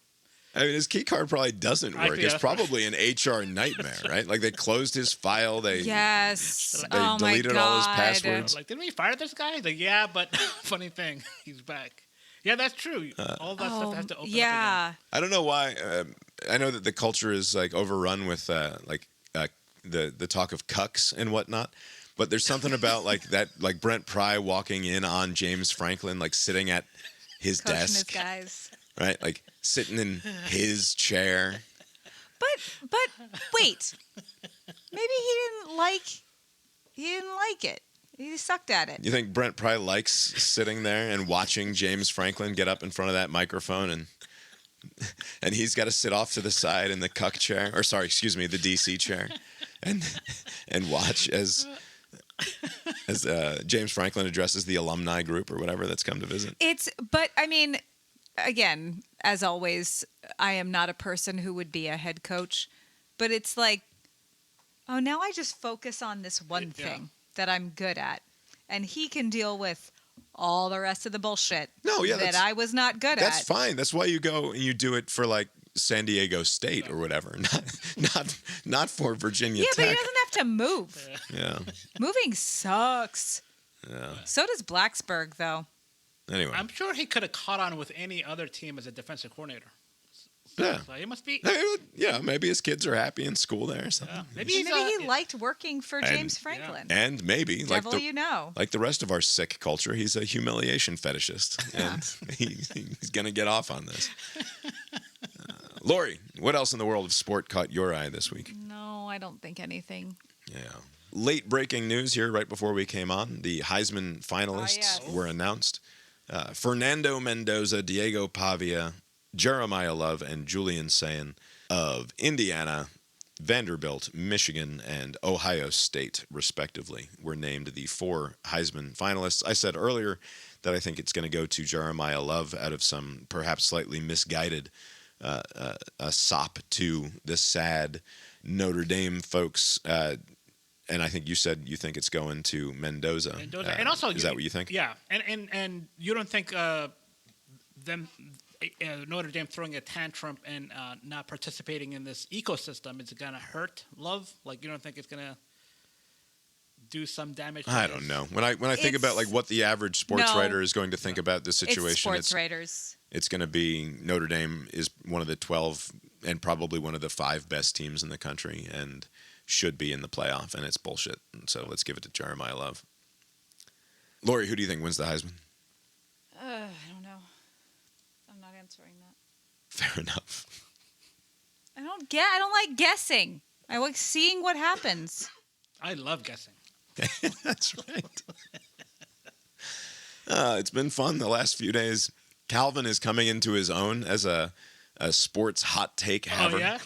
I mean, his key card probably doesn't work. It's probably an HR nightmare, right? Like they closed his file. They deleted all his passwords. Like, didn't we fire this guy? He's like, yeah, but funny thing, he's back. Yeah, that's true. All that stuff has to open up again. I don't know why. I know that the culture is like overrun with the talk of cucks and whatnot, but there's something about like that, like Brent Pry walking in on James Franklin, like sitting at his Coaching desk, his guys. right? Like sitting in his chair. But wait, maybe he didn't like it. He sucked at it. You think Brent Pry likes sitting there and watching James Franklin get up in front of that microphone and he's got to sit off to the side in the cuck chair, or sorry, excuse me, the DC chair, and watch as James Franklin addresses the alumni group or whatever that's come to visit. But I mean, again, as always, I am not a person who would be a head coach, but it's like, oh, now I just focus on this one thing that I'm good at, and he can deal with all the rest of the bullshit that I was not good at. That's fine. That's why you go and you do it for like San Diego State or whatever, not for Virginia Tech. Yeah, but he doesn't have to move. Yeah. Moving sucks. Yeah. So does Blacksburg, though. Anyway. I'm sure he could have caught on with any other team as a defensive coordinator. Yeah. So he must be. Yeah, maybe his kids are happy in school there or something. Yeah. Maybe he liked working for James Franklin. And maybe, like the rest of our sick culture, he's a humiliation fetishist. And he's going to get off on this. Lori, what else in the world of sport caught your eye this week? No, I don't think anything. Yeah. Late breaking news here right before we came on. The Heisman finalists were announced. Fernando Mendoza, Diego Pavia, Jeremiah Love, and Julian Sayin of Indiana, Vanderbilt, Michigan, and Ohio State, respectively, were named the 4 Heisman finalists. I said earlier that I think it's going to go to Jeremiah Love out of some perhaps slightly misguided sop to the sad Notre Dame folks. And I think you said you think it's going to Mendoza. And also, is that what you think? Yeah, and you don't think Notre Dame throwing a tantrum and not participating in this ecosystem is going to hurt Love? Like, you don't think it's going to do some damage? I don't know. When I think about like what the average sports writer is going to think about this situation, it's sports writers. It's going to be Notre Dame is one of the 12 and probably one of the 5 best teams in the country and should be in the playoff, and it's bullshit. And so let's give it to Jeremiah Love. Lori, who do you think wins the Heisman? I don't know. I'm not answering that. Fair enough. I don't like guessing. I like seeing what happens. I love guessing. That's right. It's been fun the last few days. Calvin is coming into his own as a sports hot take haver. Oh, yeah?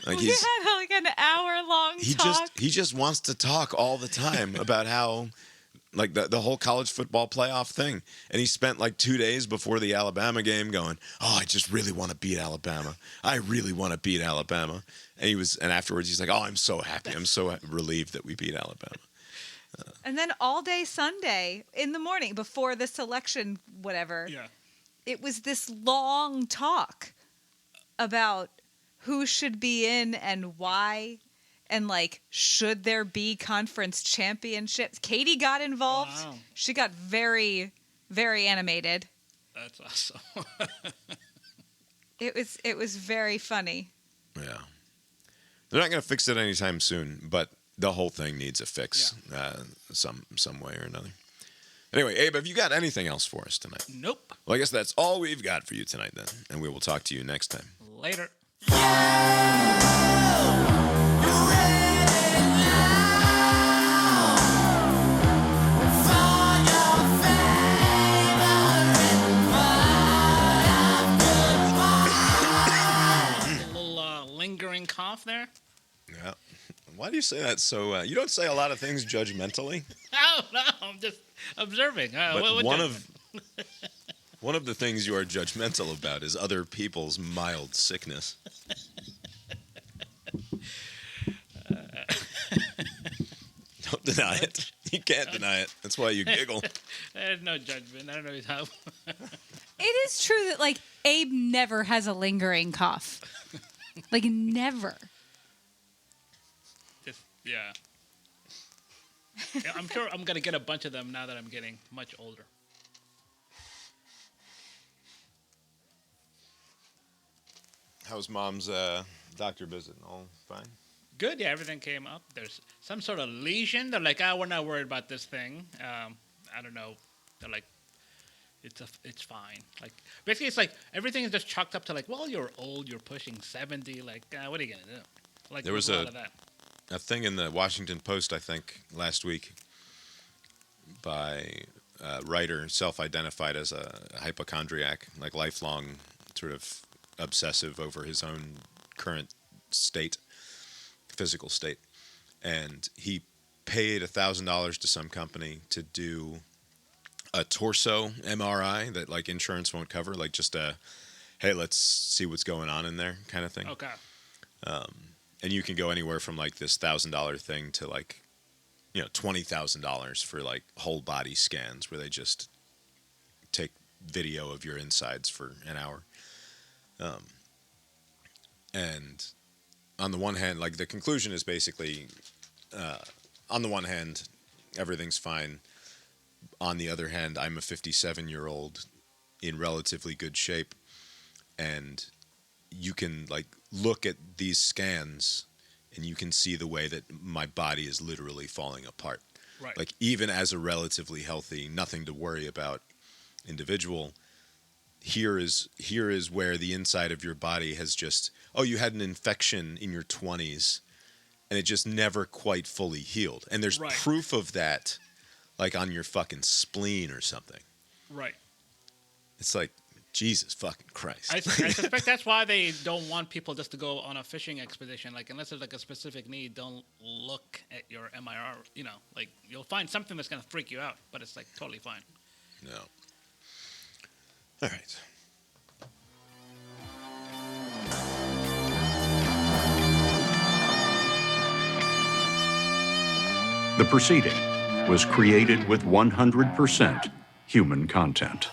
Like we had like an hour-long talk. He just wants to talk all the time about how like the whole college football playoff thing. And he spent like 2 days before the Alabama game going, "Oh, I just really want to beat Alabama. I really want to beat Alabama." And afterwards he's like, "Oh, I'm so happy. I'm so relieved that we beat Alabama." And then all day Sunday in the morning before the selection, whatever, it was this long talk about who should be in and why, and like, should there be conference championships? Katie got involved. Wow. She got very, very animated. That's awesome. It was very funny. Yeah. They're not going to fix it anytime soon, but the whole thing needs a fix some way or another. Anyway, Abe, have you got anything else for us tonight? Nope. Well, I guess that's all we've got for you tonight then, and we will talk to you next time. Later. A little lingering cough there. Yeah. Why do you say that so? You don't say a lot of things judgmentally. No, I'm just observing. But one of the things you are judgmental about is other people's mild sickness. Don't deny it. You can't deny it. That's why you giggle. There's no judgment. I don't know how. It is true that, like, Abe never has a lingering cough. Like, never. Yeah. I'm sure I'm going to get a bunch of them now that I'm getting much older. How's Mom's doctor visit? All fine? Good, yeah, everything came up. There's some sort of lesion. They're like, we're not worried about this thing. I don't know. They're like, it's fine. Like, basically, it's like everything is just chalked up to like, well, you're old, you're pushing 70. Like, what are you gonna do? Like, there was a lot of that. A thing in the Washington Post, I think, last week by a writer self-identified as a hypochondriac, like lifelong sort of obsessive over his own current state, physical state. And he paid $1,000 to some company to do a torso MRI that like insurance won't cover, like just a, hey, let's see what's going on in there kind of thing. Okay. And you can go anywhere from like this $1,000 thing to like, $20,000 for like whole body scans where they just take video of your insides for an hour. And on the one hand, like the conclusion is basically, on the one hand, everything's fine. On the other hand, I'm a 57-year-old in relatively good shape, and you can like look at these scans and you can see the way that my body is literally falling apart. Right. Like even as a relatively healthy, nothing to worry about individual, here is where the inside of your body has just, you had an infection in your 20s and it just never quite fully healed. And there's proof of that like on your fucking spleen or something. Right. It's like, Jesus fucking Christ. I suspect that's why they don't want people just to go on a fishing expedition. Like, unless there's like a specific need, don't look at your MIR. Like you'll find something that's going to freak you out, but it's like totally fine. No. All right. The proceeding was created with 100% human content.